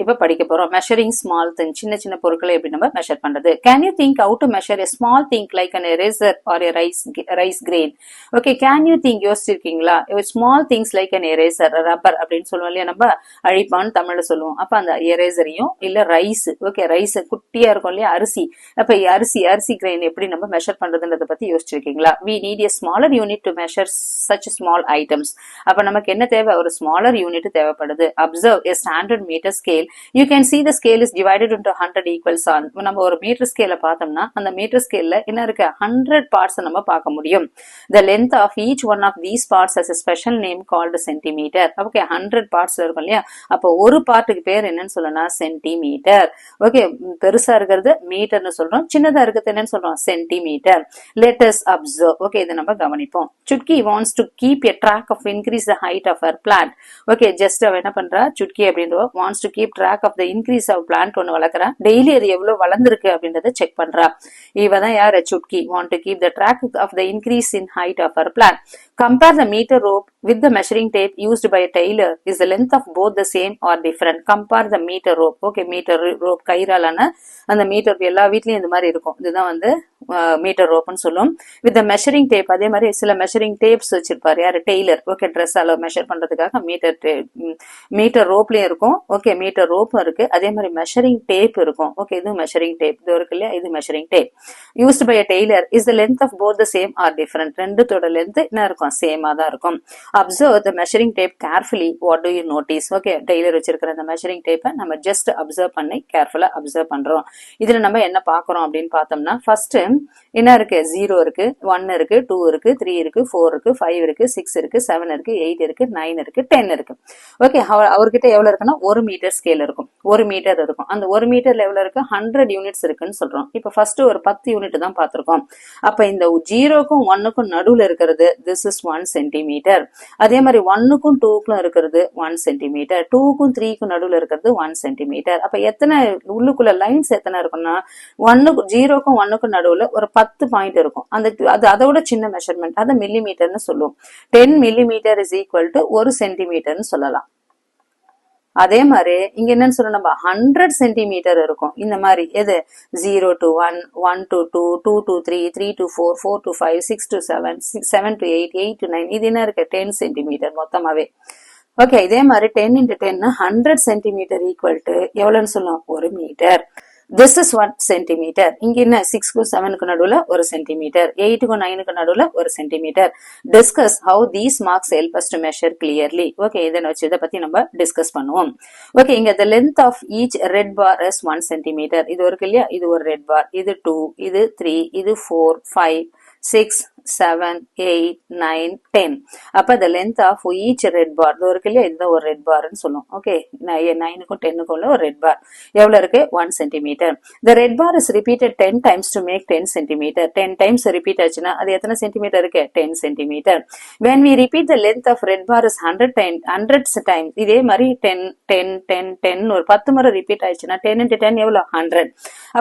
இப்ப படிக்க போறோம். மெஷரிங் ஸ்மால் திங், சின்ன சின்ன பொருட்களை எப்படி நம்ம மெஷர் பண்றது. Can you think how to measure a small thing like an eraser or a rice grain. Okay, can you think யோசிச்சிருக்கீங்களா? Small things like an eraser, rubber அப்படின்னு சொல்லுவோம் இல்லையா, நம்ம அழிப்பான்னு தமிழ்ல சொல்லுவோம். அப்ப அந்த எரேசரையும் இல்ல ரைஸ், ஓகே ரைஸ் குட்டியா இருக்கும் இல்லையா அரிசி, அப்ப அரிசி கிரெயின் எப்படி நம்ம மெஷர் பண்றதுன்றத பத்தி யோசிச்சிருக்கீங்களா? we need a smaller unit to measure such small items. அப்ப நமக்கு என்ன தேவை? ஒரு smaller unit தேவைப்படுது. observe a standard meter scale. you can see the scale is divided into 100 equals on. நம்ம ஒரு மீட்டர் ஸ்கேல பார்த்தோம்னா அந்த மீட்டர் ஸ்கேல்ல என்ன இருக்கு? 100 பார்ட்ஸ் நம்ம பார்க்க முடியும். the length of each one of these parts has a special name called centimeter. Okay, 100 பார்ட்ஸ்ல இருக்கும் இல்லையா, அப்ப ஒரு பார்ட்டுக்கு பேர் என்னன்னு சொல்லனா சென்டிமீட்டர். ஓகே, பெருசா இருக்கிறது மீட்டர்னு சொல்றோம், சின்னதா இருக்கிறது என்னன்னு சொல்றோம் centimetre. let us observe. Okay, இதை நம்ம கவனிப்போம். Chutki wants to keep a track of increase the height of her plant. Okay, just அவ என்ன பண்றா? Chutki அப்படின்றவ wants to keep track of the increase of plant ஒன்னு வளர்க்கறா. டெய்லி அது எவ்வளவு வளர்ந்திருக்கு அப்படின்றத செக் பண்றா. இவதான் யாரு? Chutki. want to keep the track of the increase in height of her plant. compare the meter rope with the measuring tape used by a tailor. is the length of both the same or different? compare the meter rope. ஓகே, மீட்டர் ரோப் கைராலான அந்த மீட்டர் எல்லா வீட்லயும் இந்த மாதிரி இருக்கும். இதுதான் வந்து மீட்டர் ரோப்னு சொல்லும். வித் மெஷரிங் டேப், அதே மாதிரி சில மெஷரிங் டேப்ஸ் வச்சிருப்பாரு யாரு? டெய்லர். ஓகே, ட்ரெஸ் அளவு மெஷர் பண்றதுக்காக மீட்டர் ரோப்லயும் இருக்கும். ஓகே, மீட்டர் ரோப்பும் இருக்கு, அதே மாதிரி மெஷரிங் டேப் இருக்கும். ஓகே, இது மெஷரிங் டேப், இது இருக்கு இல்லையா, இது measuring tape used by tailor. Is the length of both the same or different? ரெண்டுத்தோட லென்த் என்ன இருக்கும்? சேமா தான் இருக்கும். Observe the measuring tape carefully. What do you notice? Okay, tailor வச்சிருக்கிற அந்த மெஷரிங் டேப்பை நம்ம ஜஸ்ட் அப்சர்வ் பண்ணி கேர்ஃபுல்லா அப்சர்வ் பண்றோம். இதுல நம்ம என்ன பாக்குறோம் அப்படின்னு பார்த்தோம்னா, ஃபர்ஸ்ட் என்ன இருக்கு? 0 இருக்கு, 1 இருக்கு, 2 இருக்கு, 3 இருக்கு, 4 இருக்கு, 5 இருக்கு, 6 இருக்கு, 7 இருக்கு, 8 இருக்கு, 9 இருக்கு, 10 இருக்கு. ஓகே, அவர்கிட்ட எவ்வளவு இருக்குன்னா 1 மீட்டர் ஸ்கேல் இருக்கும், 1 மீட்டர் இருக்கும். அந்த 1 மீட்டர்ல எவ்வளவு இருக்கு? 100 யூனிட்ஸ் இருக்குன்னு சொல்றோம். இப்ப ஃபர்ஸ்ட் ஒரு 10 யூனிட் தான் பார்த்திருக்கோம். அப்ப இந்த 0க்கும் 1க்கும் நடுவுல இருக்கிறது this is 1 சென்டிமீட்டர். அதே மாதிரி 1க்கும் 2க்கும் இருக்கிறது 1 சென்டிமீட்டர், 2க்கும் 3க்கும் நடுவுல இருக்கிறது 1 சென்டிமீட்டர். அப்ப எத்தனை உள்ளுக்குள்ள லைன்ஸ் எத்தனை இருக்குன்னா 0க்கும் 1க்கும் நடுவுல ஒரு 10 பாயிண்ட் இருக்கும். அது அதோட சின்ன மெஷர்மெண்ட், அதை மில்லிமீட்டர்னு சொல்லுவோம். 10 மில்லிமீட்டர் இஸ் ஈக்குவல் டு 1 சென்டிமீட்டர்னு சொல்லலாம். அதே மாதிரி இங்க என்னன்னு சொல்றோம், நம்ம 100 சென்டிமீட்டர் இருக்கும். இந்த மாதிரி எது? 0 to 1, 1 to 2, 2 to 3, 3 to 4, 4 to 5, 6 to 7, 7 to 8, 8 to 9. இது என்ன இருக்கு? 10 சென்டிமீட்டர் மொத்தமாவே. ஓகே, இதே மாதிரி 10 into 10 100 சென்டிமீட்டர் ஈக்குவல் டு எவ்வளவுன்னு சொல்லுவோம்? 1 மீட்டர். This is 1 centimetre. இங்க என்ன? 6க்கும் 7க்கும் நடுவுல 1 சென்டிமீட்டர், 8க்கும் 9க்கும் நடுவுல 1 centimetre. Discuss how these marks help us to measure clearly. Okay, இதை பத்தி நம்ம டிஸ்கஸ் பண்ணுவோம். ஓகே, இங்க the length of each red bar is 1 centimetre. இது இருக்கு இல்லையா, இது ஒரு ரெட் பார், இது 2, இது 3, இது 4, 5, 6, 7, 8, 9, 10. அப்ப the length of each red bar, இது இருக்கு இல்லையா, இதுதான் ஒரு ரெட் பார்னு சொல்லுவோம். ஓகே, 9க்கும் 10க்கும் உள்ள ஒரு ரெட் பார் எவ்வளவு இருக்கு? 1 centimetre. The red bar is repeated 10 times to make 10 centimeter. 10 times repeat ஆச்சுன்னா அது எத்தனை சென்டிமீட்டர் இருக்கு? 10 centimetre. When we repeat the length of red bar is 100 times, இதே மாதிரி 10 10 10 10 ஒரு 10 முறை ரிப்பீட் ஆயிடுச்சுன்னா 10 into 10 எவ்வளவு? 100.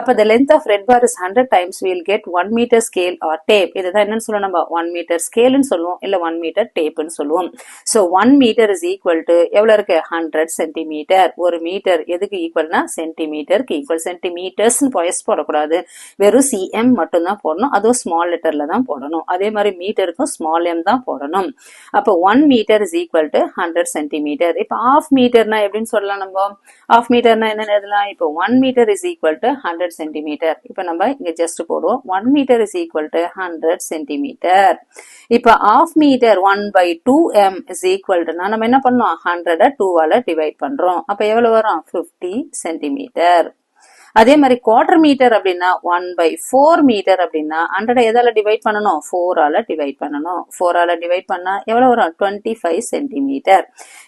அப்ப the length of red bar is 100 times, we will get 1 meter scale or tape. இதுதான் என்னன்னு சொல்லுவோம், நம்ம 1 மீட்டர் ஸ்கேல்னு சொல்லுவோம், இல்ல 1 மீட்டர் டேப்னு சொல்லுவோம். So 1 metre is equal to எவ்வளவு இருக்கு? 100 சென்டிமீட்டர். ஒரு மீட்டர் எதுக்கு ஈக்குவல்னா சென்டிமீட்டருக்கு ஈக்குவல். சென்டிமீட்டர்ஸ் பாய்ஸ் போடக்கூடாது, வெறும் சிஎம் மட்டும் தான் போடணும், அதுவும் ஸ்மால் லெட்டர்ல தான் போடணும். அதே மாதிரி மீட்டருக்கும் ஸ்மால் எம் தான் போடணும். அப்ப 1 metre is equal to 100 centimeter. இப்ப ஆஃப் மீட்டர்னா எப்படின்னு சொல்லலாம்? நம்ம ஆஃப் மீட்டர்னா என்ன எழுதலாம்? இப்போ 1 metre is equal to 100 centimeter. இப்ப நம்ம இங்க ஜஸ்ட் போடுவோம், 1 metre is equal to 100 centimeter. இப்ப half meter 1/2m is equal to நம்ம என்ன பண்ணோம்? 100 2ஆல டிவைட் பண்றோம். அப்ப எவ்வளவு வரும்? 50 சென்டிமீட்டர். அதே மாதிரி குவார்டர் மீட்டர் அப்படின்னா 1/4 மீட்டர் அப்படின்னா 100 எதால டிவைட் பண்ணணும்? 4ஆல டிவைட் பண்ணணும். 4ஆல டிவைட் பண்ணா எவ்வளவு வரும்? 25 சென்டிமீட்டர்.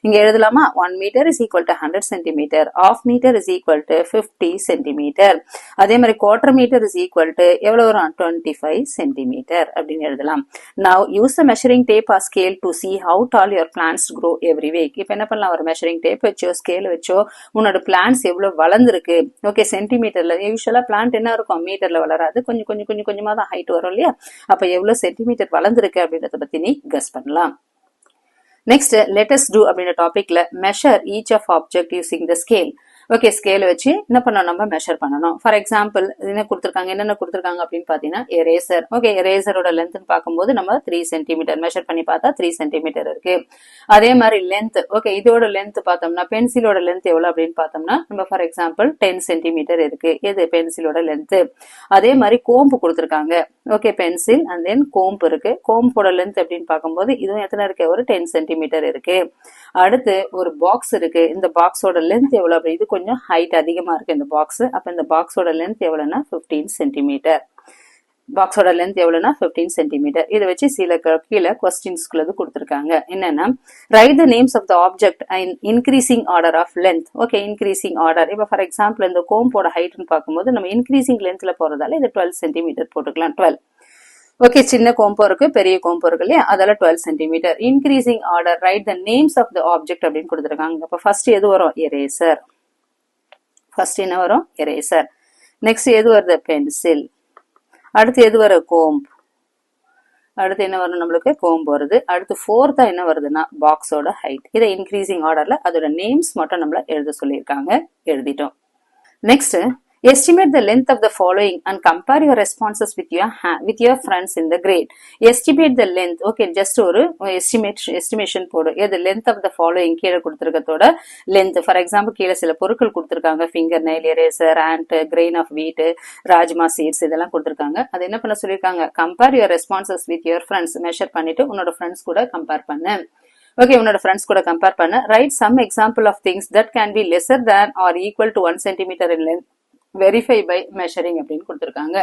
இங்க எழுதலாமா? 1 metre is equal to 100 centimetre, half metre is equal to 50 centimetre. அதே மாதிரி quarter metre is equal to எவ்வளவு வரும்? 25 சென்டிமீட்டர் அப்படின்னு எழுதலாம். Now use the measuring tape or scale to see how tall your plants grow every week. இப்ப என்ன பண்ணலாம்? ஒரு மெஷரிங் டேப் வச்சோ ஸ்கேல் வச்சோ உன்னோட பிளான்ஸ் எவ்வளவு வளர்ந்துருக்கு. ஓகே, சென்டிமீட்டர்ல யூசுவலா பிளான்ட் என்ன இருக்கும்? மீட்டர்ல வளராது, கொஞ்சமா தான் ஹைட் வரும் இல்லையா? அப்ப எவ்வளவு சென்டிமீட்டர் வளர்ந்துருக்கு அப்படின்றத பத்தி நீ கெஸ் பண்ணலாம். நெக்ஸ்ட் let us do அப்படின்ற டாபிக்ல measure each of object using the scale. Okay, scale வச்சு என்ன பண்ணணும், நம்ம மெஷர் பண்ணணும். ஃபார் எக்ஸாம்பிள் என்ன கொடுத்துருக்காங்க, என்னென்ன கொடுத்துருக்காங்க அப்படின்னு பாத்தீங்கன்னா எரேசர். ஓகே, எரேசரோட லென்த் பார்க்கும்போது நம்ம 3 சென்டிமீட்டர் மெஷர் பண்ணி பார்த்தா 3 சென்டிமீட்டர் இருக்கு. அதே மாதிரி லென்த், ஓகே, இதோட லென்த் பார்த்தோம்னா பென்சிலோட லென்த் எவ்வளவு அப்படின்னு பார்த்தோம்னா நம்ம ஃபார் எக்ஸாம்பிள் 10 சென்டிமீட்டர் இருக்கு. இது பென்சிலோட லென்த். அதே மாதிரி கோம்பு கொடுத்துருக்காங்க. ஓகே, பென்சில் அண்ட் தென் கோம்பு இருக்கு. கோம்போட லென்த் அப்படின்னு பார்க்கும்போது இதுவும் எத்தனை இருக்கு, ஒரு 10 சென்டிமீட்டர் இருக்கு. அடுத்து ஒரு பாக்ஸ் இருக்கு. இந்த பாக்ஸோட லென்த் எவ்வளவு அப்படி, இது கொஞ்சம் ஹைட் அதிகமா இருக்கு இந்த பாக்ஸ். அப்ப இந்த பாக்ஸோட லென்த் எவ்வளவுன்னா 15 சென்டிமீட்டர். பாக்ஸோட லென்த் எவ்வளவுன்னா 15 சென்டிமீட்டர். இதை வச்சு சில கீழே கொஸ்டின்ஸ்குள்ளது கொடுத்துருக்காங்க. என்னன்னா write the names of the object and increasing order of length. Okay, increasing order. இப்போ ஃபார் எக்ஸாம்பிள் இந்த கோம்போட ஹைட்னு பார்க்கும்போது நம்ம இன்க்ரீசிங் லென்த்ல போறதால இது 12 சென்டிமீட்டர் போட்டுக்கலாம். 12. ஓகே, சின்ன கோம்போ இருக்கு, பெரிய கோம்போ இருக்கு இல்லையா, அதெல்லாம் 12 centimetre. Increasing order write the names of the object அப்படின்னு கொடுத்துருக்காங்க. அப்ப ஃபர்ஸ்ட் எது வரும், எரேசர். ஃபர்ஸ்ட் என்ன வரும், எரேசர். நெக்ஸ்ட் எது வருது, பென்சில். அடுத்து எது வரும், கோம்ப். அடுத்து என்ன வரும், நம்மளுக்கு கோம்பு வருது. அடுத்து ஃபோர்த்தா என்ன வருதுன்னா பாக்ஸோட ஹைட். இதை இன்க்ரீசிங் ஆர்டர்ல அதோட நேம்ஸ் மட்டும் நம்மள எழுத சொல்லியிருக்காங்க, எழுதிட்டோம். Next estimate the length of the following and compare your responses with your friends in the grade. Estimate the length. Okay, just ஒரு estimation போடு. எது length of the following கீழே கொடுத்திருக்கதோட length. For example கீழே சில பொருட்கள் கொடுத்திருக்காங்க. finger nail, eraser, ant, grain of wheat, rajma seeds இதெல்லாம் கொடுத்திருக்காங்க. அது என்ன பண்ண சொல்லிருக்காங்க, compare your responses with your friends. Measure பண்ணிட்டு உன்னோட ஃப்ரெண்ட்ஸ் கூட கம்பேர் பண்ணு. ஓகே, உன்னோட ஃப்ரெண்ட்ஸ் கூட கம்பேர் பண்ண. Write some example of things that can be lesser than or equal to 1 centimetre in length. Verify by measuring அப்படின்னு கொடுத்துருக்காங்க.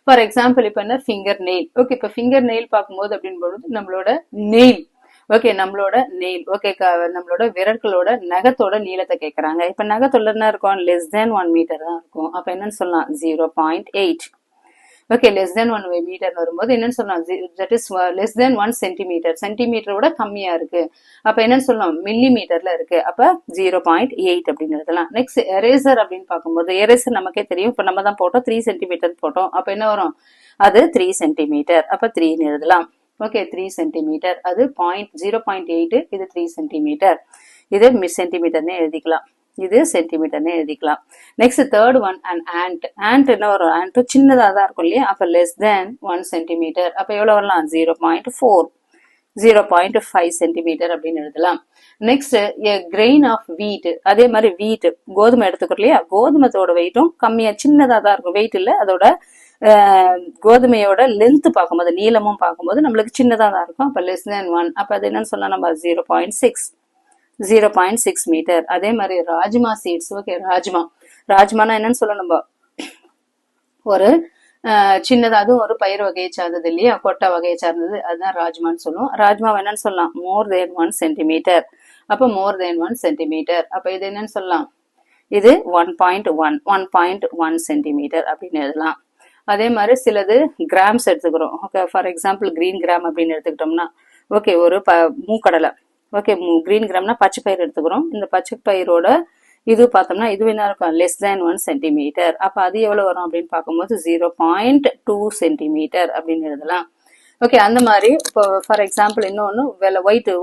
ஃபார் எக்ஸாம்பிள் இப்ப என்ன, ஃபிங்கர் நெயில். ஓகே, இப்ப ஃபிங்கர் நெயில் பார்க்கும்போது அப்படின்னு நம்மளோட நெயில். ஓகே, நம்மளோட நெயில். ஓகே, நம்மளோட விரல்களோட நகத்தோட நீளத்தை கேட்கறாங்க. இப்ப நகத்தோட என்ன இருக்கும், லெஸ் தேன் 1 மீட்டர் தான் இருக்கும். அப்ப என்னன்னு சொல்லலாம், 0.8. ஓகே, லெஸ் தேன் 1 மீட்டர் வரும்போது என்னன்னு சொல்லலாம், that is less than 1 centimeter. சென்டிமீட்டரோட கம்மியா இருக்கு. அப்ப என்னன்னு சொல்லலாம், மில்லி மீட்டர்ல இருக்கு. அப்ப 0.8 அப்படின்னு எழுதலாம். நெக்ஸ்ட் எரேசர் அப்படின்னு பார்க்கும்போது எரேசர் நமக்கே தெரியும். இப்ப நம்ம தான் போட்டோம் 3 சென்டிமீட்டர் போட்டோம். அப்ப என்ன வரும், அது 3 சென்டிமீட்டர். அப்ப 3 எழுதலாம். Okay, 3 centimetre. அது 0.8. இது 3 சென்டிமீட்டர். இது சென்டிமீட்டர்னே எழுதிக்கலாம். இது சென்டிமீட்டர்னு எழுதிக்கலாம். Next third one and and. And என்ன வரும், ஆண்ட் சின்னதா தான் இருக்கும் இல்லையா. அப்ப லெஸ் தேன் 1 சென்டிமீட்டர். அப்ப எவ்வளவு வரலாம், 0.4, 0.5 சென்டிமீட்டர் அப்படின்னு எழுதலாம். நெக்ஸ்ட் கிரெயின் ஆஃப் வீட். அதே மாதிரி வீட், கோதுமை எடுத்துக்கிறோம் இல்லையா, கோதுமத்தோட வெயிட்டும் கம்மியா சின்னதா தான் இருக்கும். வெயிட் இல்ல, அதோட கோதுமையோட லென்த் பார்க்கும்போது நீளமும் பார்க்கும்போது நம்மளுக்கு சின்னதா தான் இருக்கும். அப்ப லெஸ் தேன் 1. அப்ப அது என்னன்னு சொல்லலாம், நம்ம 0.6 மீட்டர். அதே மாதிரி ராஜ்மா சீட்ஸ். ஓகே, ராஜ்மானா என்னன்னு சொல்லணும், நம்ம ஒரு சின்னதா, அதுவும் ஒரு பயிர் வகையை சார்ந்தது இல்லையா, கொட்டை வகையை சார்ந்தது, அதுதான் ராஜ்மான்னு சொல்லுவோம். ராஜ்மா என்னன்னு சொல்லலாம், மோர் தேன் 1 சென்டிமீட்டர். அப்ப மோர் தேன் 1 சென்டிமீட்டர். அப்ப இது என்னன்னு சொல்லலாம், இது 1.1 சென்டிமீட்டர் அப்படின்னு எழுதலாம். அதே மாதிரி சிலது கிராம்ஸ் எடுத்துக்கிறோம். Okay, for example green gram அப்படின்னு எடுத்துக்கிட்டோம்னா, ஓகே, ஒரு மூக்கடலை. ஓகே, கிரீன் கிராம்னா பச்சை பயிர் எடுத்துக்கிறோம். இந்த பச்சை பயிரோட இது பார்த்தோம்னா இது என்ன இருக்கும், லெஸ் தேன் 1 சென்டிமீட்டர். அப்ப அது எவ்வளவு வரும் அப்படின்னு பார்க்கும்போது 0.2 சென்டிமீட்டர் அப்படின்னு எழுதலாம். ஓகே, அந்த மாதிரி இப்போ ஃபார் எக்ஸாம்பிள் இன்னொன்னு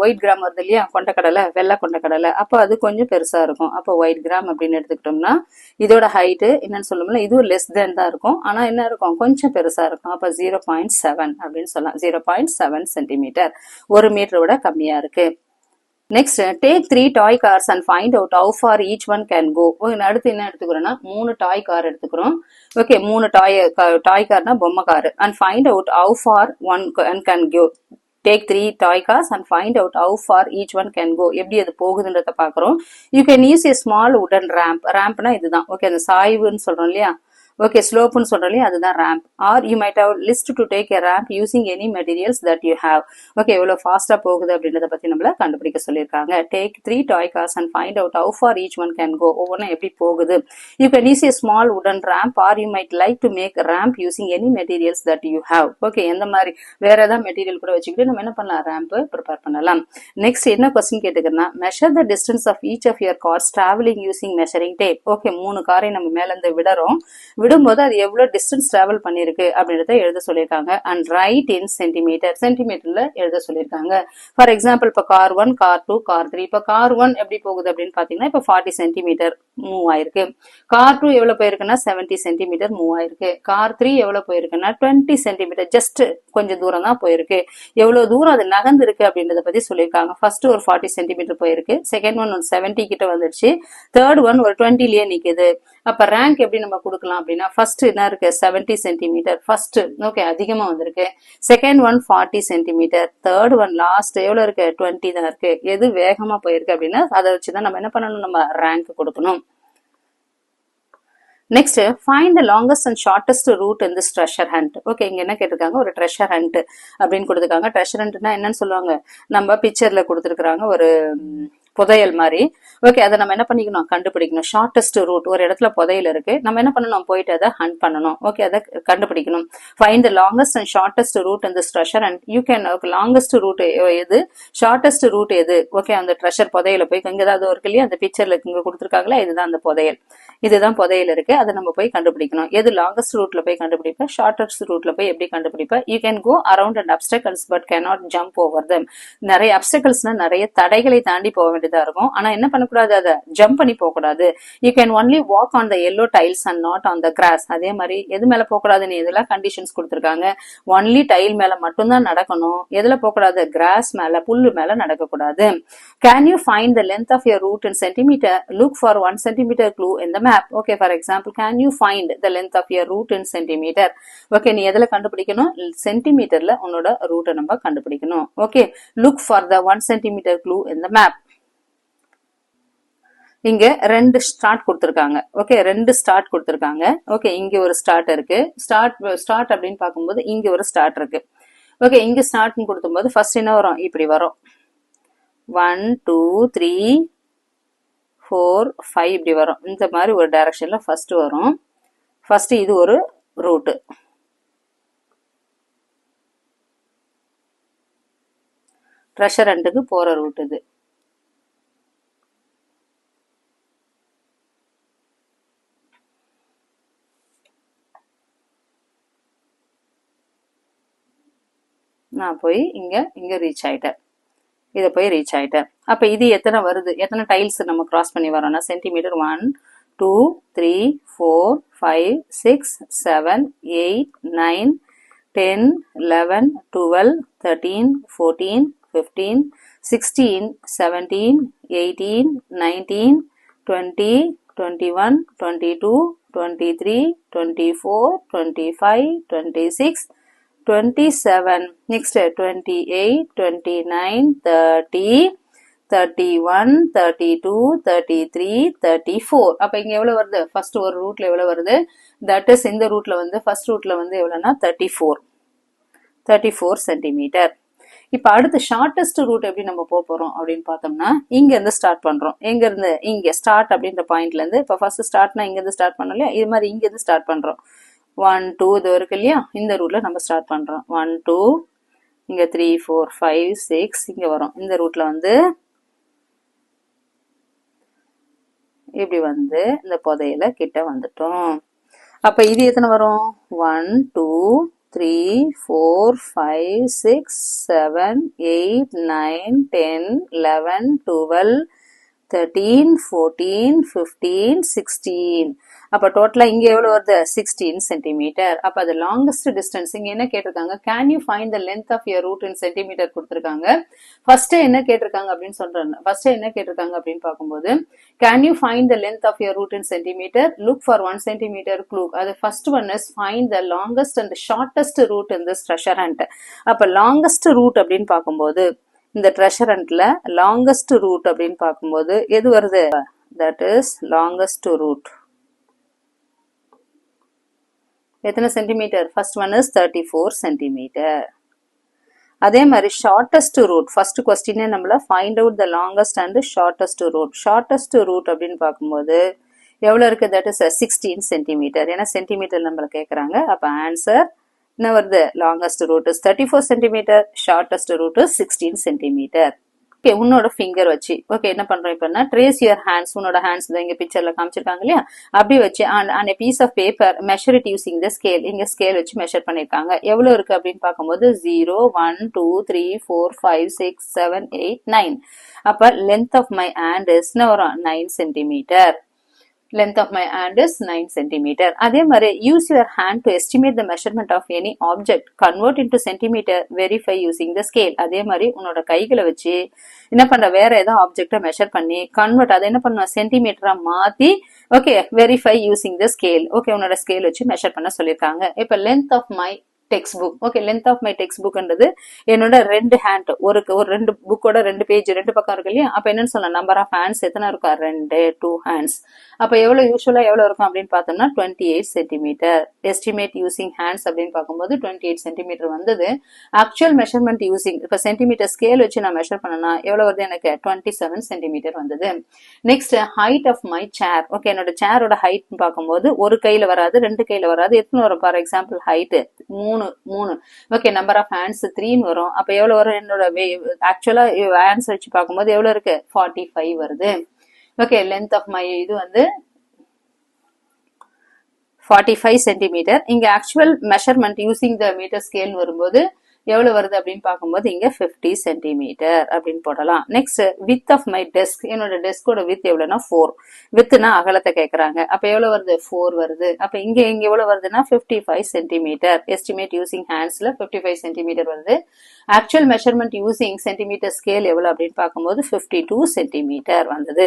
ஒயிட் கிராம் வருது இல்லையா, கொண்டக்கடலை, வெள்ளை கொண்டக்கடலை. அப்போ அது கொஞ்சம் பெருசா இருக்கும். அப்போ ஒயிட் கிராம் அப்படின்னு எடுத்துக்கிட்டோம்னா இதோட ஹைட்டு என்னன்னு சொல்லுவோம்ல, இதுவும் லெஸ் தேன் தான் இருக்கும். ஆனா என்ன இருக்கும், கொஞ்சம் பெருசா இருக்கும். அப்ப 0.7 அப்படின்னு சொல்லலாம். 0.7 சென்டிமீட்டர், 1 மீட்டரோட கம்மியா இருக்கு. Next take 3 toy cars and find out how far each one can go. அடுத்து என்ன எடுத்துக்கிறோம்னா 3 டாய் கார் எடுத்துக்கிறோம். ஓகே, 3 டாய் கார்னா பொம்மை car. And find out how far one can go. Take 3 toy cars and find out how far each one can go. எப்படி அது போகுதுன்றத பாக்குறோம். You can use a small wooden ramp. ரேம்ப்னா இதுதான். ஓகே, அந்த சாய்வுன்னு சொல்றோம் இல்லையா, ஓகே, ஸ்லோப்னு சொல்றோம், அதுதான் ramp. Or you might have liked to take a ramp using any materials that you have. Okay, எவ்வளவு ஃபாஸ்டா போகுது அப்படின்றத பத்தி நம்மள கண்டுபிடிக்க சொல்லியிருக்காங்க. Take 3 toy cars and find out how far each one can go. ஒவ்வொன்றும் எப்படி போகுது. You can use a small wooden ramp or you might like to make ramp using any materials that you have. Okay, எந்த மாதிரி வேற ஏதாவது மெட்டீரியல் கூட வச்சுக்கிட்டு நம்ம என்ன பண்ணலாம், ரேம்ப் ப்ரிப்பேர் பண்ணலாம். நெக்ஸ்ட் என்ன கொஸ்டின் கேட்டுக்கிறேன்னா, measure the distance of each of your cars travelling using measuring tape. Okay, 3 காரை நம்ம மேல இருந்து விடும்போது அது எவ்வளவு டிஸ்டன்ஸ் டிராவல் பண்ணிருக்கு அப்படின்றத எழுத சொல்லியிருக்காங்க. அண்ட் ரைட் இன் சென்டிமீட்டர், சென்டிமீட்டர்ல எழுத சொல்லியிருக்காங்க. ஃபார் எக்ஸாம்பிள் இப்போ கார் 1, கார் 2, கார் 3. இப்போ கார் 1 எப்படி போகுது அப்படின்னு பாத்தீங்கன்னா இப்போ 40 சென்டிமீட்டர் மூவ் ஆயிருக்கு. கார் 2 எவ்வளவு போயிருக்குன்னா 70 சென்டிமீட்டர் மூவ் ஆயிருக்கு. கார் 3 எவ்வளவு போயிருக்குன்னா 20 சென்டிமீட்டர், ஜஸ்ட் கொஞ்சம் தூரம் தான் போயிருக்கு. எவ்வளவு தூரம் அது நகர்ந்து இருக்கு அப்படின்றத பத்தி சொல்லியிருக்காங்க. ஃபர்ஸ்ட் ஒரு 40 சென்டிமீட்டர் போயிருக்கு, செகண்ட் ஒன் ஒரு 70 கிட்ட வந்துடுச்சு, தேர்ட் ஒன் ஒரு 20லயே நிக்குது. அப்ப ரேங்க் எப்படி நம்ம கொடுக்கலாம் அப்படின்னா ஃபர்ஸ்ட் என்ன இருக்கு 70 சென்டிமீட்டர் ஃபர்ஸ்ட், ஓகே, அதிகமா வந்திருக்கு. Second one 40 centimetre, third one last எவ்வளவு இருக்கு 20 தான் இருக்கு. எது வேகமா போயிருக்கு அப்படின்னா அதை வச்சுதான் நம்ம என்ன பண்ணணும், நம்ம ரேங்க் கொடுக்கணும். Next find the longest and shortest route in this treasure hunt. Okay, இங்க என்ன கேட்டிருக்காங்க, ஒரு ட்ரெஷர் ஹண்ட் அப்படின்னு கொடுத்துருக்காங்க. ட்ரெஷர் ஹண்ட்னா என்னன்னு சொல்லுவாங்க, நம்ம பிக்சர்ல கொடுத்துருக்காங்க ஒரு புதையல் மாதிரி. ஓகே, அதை நம்ம என்ன பண்ணிக்கணும், கண்டுபிடிக்கணும். ஷார்டஸ்ட் ரூட், ஒரு இடத்துல புதையல் இருக்கு, நம்ம என்ன பண்ணணும், போயிட்டு அதை ஹண்ட் பண்ணணும். ஓகே, அதை கண்டுபிடிக்கணும். Find the longest and shortest route in this treasure and you can, longest route எது, ஷார்டஸ்ட் ரூட் எது. ஓகே, அந்த ட்ரெஷர் புதையல போய் இங்க ஏதாவது இருக்கு இல்லையா, அந்த பிக்சர்ல இங்க கொடுத்துருக்காங்களா, இதுதான் அந்த புதையல், இதுதான் புதையல் இருக்கு, அதை நம்ம போய் கண்டுபிடிக்கணும். எது லாங்கஸ்ட் ரூட்ல போய் கண்டுபிடிப்ப, ஷார்டஸ்ட் ரூட்ல போய் எப்படி கண்டுபிடிப்ப. You can go around and obstacles but cannot jump over them. நிறைய அப்டக்கல்ஸ்னா நிறைய தடைகளை தாண்டி போக வேண்டியதா இருக்கும், ஆனா என்ன பண்ணக்கூடாது, அதை ஜம்ப் பண்ணி போக கூடாது. You can only walk on the yellow tiles and not on the cross. அதே மாதிரி எது மேல போக கூடாதுன்னு இதெல்லாம் கண்டிஷன்ஸ் கொடுத்திருக்காங்க. ஒன்லி டைல் மேல மட்டும்தான் நடக்கணும். எதுல போக கூடாது, கிராஸ் மேல, புல்லு மேல நடக்க கூடாது. Can you find the length of your route in centimetre, look for 1 centimeter clue in the map. Okay, for example, can you find the length of your root in centimeter? Okay, நீ எதுல கண்டுபிடிக்கணும், சென்டிமீட்டர்ல உன்னோட ரூட்டை நம்ம கண்டுபிடிக்கணும். Okay, look for the 1 centimeter clue in the map. இங்க ரெண்டு ஸ்டார்ட் கொடுத்திருக்காங்க. ஓகே, ரெண்டு ஸ்டார்ட் கொடுத்திருக்காங்க. ஓகே, இங்க ஒரு ஸ்டார்ட் இருக்கு. ஸ்டார்ட் அப்படின்னு பார்க்கும்போது இங்க ஒரு ஸ்டார்ட் இருக்கு. ஓகே, இங்க ஸ்டார்ட் கொடுக்கும்போது ஃபர்ஸ்ட் என்ன வரும், இப்படி வரும். 1 2 3 4 5 இப்படி வரும். இந்த மாதிரி ஒரு டைரக்ஷன்ல ஃபர்ஸ்ட் வரும். ஃபர்ஸ்ட் இது ஒரு ரூட். ட்ரெஷர் ஹண்ட்டுக்கு போற ரூட் இது. நான் போய் இங்க ரீச் ஆயிட்டேன். இதை போய் ரீச் ஆயிட்டேன். அப்ப இது எத்தனை வருது, எத்தனை டைல்ஸ் நம்ம கிராஸ் பண்ணி வரோம்னா சென்டிமீட்டர் 1 2 3 4 5 6 7 8 9 10 11 12 13 14 15 16 17 18 19 20 21 22 23 24 25 26 27, next 28, 29, 30, 31, 32, 33, 34. அப்ப இங்க எவ்வளவு வருது, ஃபர்ஸ்ட் ஒரு ரூட்ல எவ்வளவு வருது, தட் இஸ் இந்த ரூட்ல வந்து ஃபர்ஸ்ட் ரூட்ல வந்து எவ்வளவுனா 34 சென்டிமீட்டர். இப்ப அடுத்து ஷார்டஸ்ட் ரூட் எப்படி நம்ம போறோம் அப்படின்னு பார்த்தோம்னா இங்க இருந்து ஸ்டார்ட் பண்றோம். எங்க இருந்து, இங்க ஸ்டார்ட் அப்படின்ற பாயிண்ட்ல இருந்து, இப்ப ஃபர்ஸ்ட் ஸ்டார்ட்னா இங்க இருந்து ஸ்டார்ட் பண்ணோம் இல்லையா, இது மாதிரி இங்க இருந்து ஸ்டார்ட் பண்றோம். 1 2 இது இருக்கு இல்லையா, இந்த ரூட்ல நம்ம ஸ்டார்ட் பண்றோம். 1 2 இங்க 3 4 5 6 இங்க வரும். இந்த ரூட்ல வந்து இப்படி வந்து இந்த புதையல கிட்ட வந்துட்டோம். அப்ப இது எத்தனை வரும், 1 2 3 4 5 6 7 8 9 10 11 12 13 14 15 16. அப்ப டோட்டலா இங்க எவ்வளவு வருது, 16 சென்டிமீட்டர். அப்ப அது லாங்கஸ்ட் டிஸ்டன்ஸ். இங்க என்ன கேட்டிருக்காங்க, can you find the length of your route in centimetre கொடுத்திருக்காங்க. ஃபர்ஸ்ட் என்ன கேட்டிருக்காங்க அப்படின்னு சொல்றாங்க, ஃபர்ஸ்ட் என்ன கேட்டிருக்காங்க அப்படின்னு பார்க்கும்போது can you find the length of your route in centimetre, look for 1 centimeter clue. அது first one is find the longest and shortest route in this treasure hunt. அப்ப லாங்கஸ்ட் ரூட் அப்படின்னு பார்க்கும்போது இந்த ட்ரெஷர் ஹண்ட்ல லாங்கஸ்ட் ரூட் அப்படின்னு பார்க்கும்போது எது வருது, தட் இஸ் லாங்கஸ்ட் ரூட். எத்தனை centimetre, first one is 34 centimetre. அதே மாதிரி ஷார்டஸ்ட் ரூட், ஃபர்ஸ்ட் கொஸ்டினே நம்மள find out the longest and shortest route. Shortest route அப்படின்னு பார்க்கும்போது எவ்வளவு இருக்கு, தட் இஸ் 16 சென்டிமீட்டர். ஏன்னா சென்டிமீட்டர் நம்மள கேட்கறாங்க. அப்ப ஆன்சர் என்ன வருது, longest route is 34 centimetre, shortest route is 16 centimetre. உன்னோட ஃபிங்கர் வச்சு ஓகே என்ன பண்றோம் இப்ப ட்ரேஸ் யுவர் ஹேண்ட்ஸ் உன்னோட ஹேண்ட்ஸ் இங்க பிக்சர்ல காமிச்சிருக்காங்க இல்லையா அப்படி வச்சு and piece of paper measure it using the scale இங்க ஸ்கேல் வச்சு மெஷர் பண்ணிருக்காங்க எவ்வளவு இருக்கு அப்படின்னு பார்க்கும்போது 0 1 2 3 4 5 6 7 8 9 அப்ப length of my hand is 9 centimeter. Length of my hand is 9 centimeter. அதே மாதிரி use your hand to estimate the measurement of any object. Convert into centimeter. Verify using the scale. அதே மாதிரி உன்னோட கைகளை வச்சு என்ன பண்ற வேற ஏதாவது ஆப்ஜெக்ட மெஷர் பண்ணி கன்வெர்ட் அதை என்ன பண்ணுவ சென்டிமீட்டரா மாத்தி okay verify using the scale okay உன்னோட ஸ்கேல் வச்சு மெஷர் பண்ண சொல்லியிருக்காங்க இப்ப length of my text book okay length of my text புக்ன்றது என்னோட ரெண்டு ஹேண்ட் ஒரு ரெண்டு புக்கோட ரெண்டு பேஜ் ரெண்டு பக்கம் இருக்கு இல்லையா அப்ப என்னன்னு சொல்லலாம் நம்பர் ஆஃப் ஹேண்ட்ஸ் எத்தனை இருக்கும் 2 ஹேண்ட்ஸ் அப்ப எவ்வளவு யூஸ்வலா எவ்வளவு இருக்கும் அப்படின்னு பார்த்தோம்னா 28 சென்டிமீட்டர் எஸ்டிமேட் யூசிங் ஹேண்ட்ஸ் அப்படின்னு பார்க்கும்போது 28 சென்டிமீட்டர் வந்தது ஆக்சுவல் மெஷர்மெண்ட் யூசிங் இப்ப சென்டிமீட்டர் ஸ்கேல் வச்சு நான் மெஷர் பண்ணனா எவ்வளவு வருது எனக்கு 27 சென்டிமீட்டர் வந்தது next height of my chair okay என்னோட சேரோட ஹைட் பார்க்கும்போது ஒரு கையில வராது ரெண்டு கையில வராது எத்தனை வரும் for example height 3 okay number of hands 3 வரும் அப்ப எவ்வளவு வரும் என்னோட ஆக்சுவலா ஹேண்ட்ஸ் வச்சு பார்க்கும்போது எவ்வளவு இருக்கு 45 வருது ஓகே லென்த் ஆஃப் மை இது 45 சென்டிமீட்டர் இங்க actual measurement using the metre scale வரும்போது எவ்வளவு வருது அப்படின்னு பார்க்கும்போது இங்க 50 சென்டிமீட்டர் அப்படின்னு போடலாம் next width of my desk என்னோட டெஸ்கோட வித் எவ்வளவுனா 4 வித்னா அகலத்தை கேக்குறாங்க அப்ப எவ்வளவு வருது 4 வருது அப்ப இங்க எவ்வளவு வருதுன்னா 55 சென்டிமீட்டர் எஸ்டிமேட் யூசிங் ஹேண்ட்ஸ்ல 55 சென்டிமீட்டர் வருது actual measurement using centimetre scale எவ்வளவு அப்படின்னு பார்க்கும்போது 52 சென்டிமீட்டர் வந்தது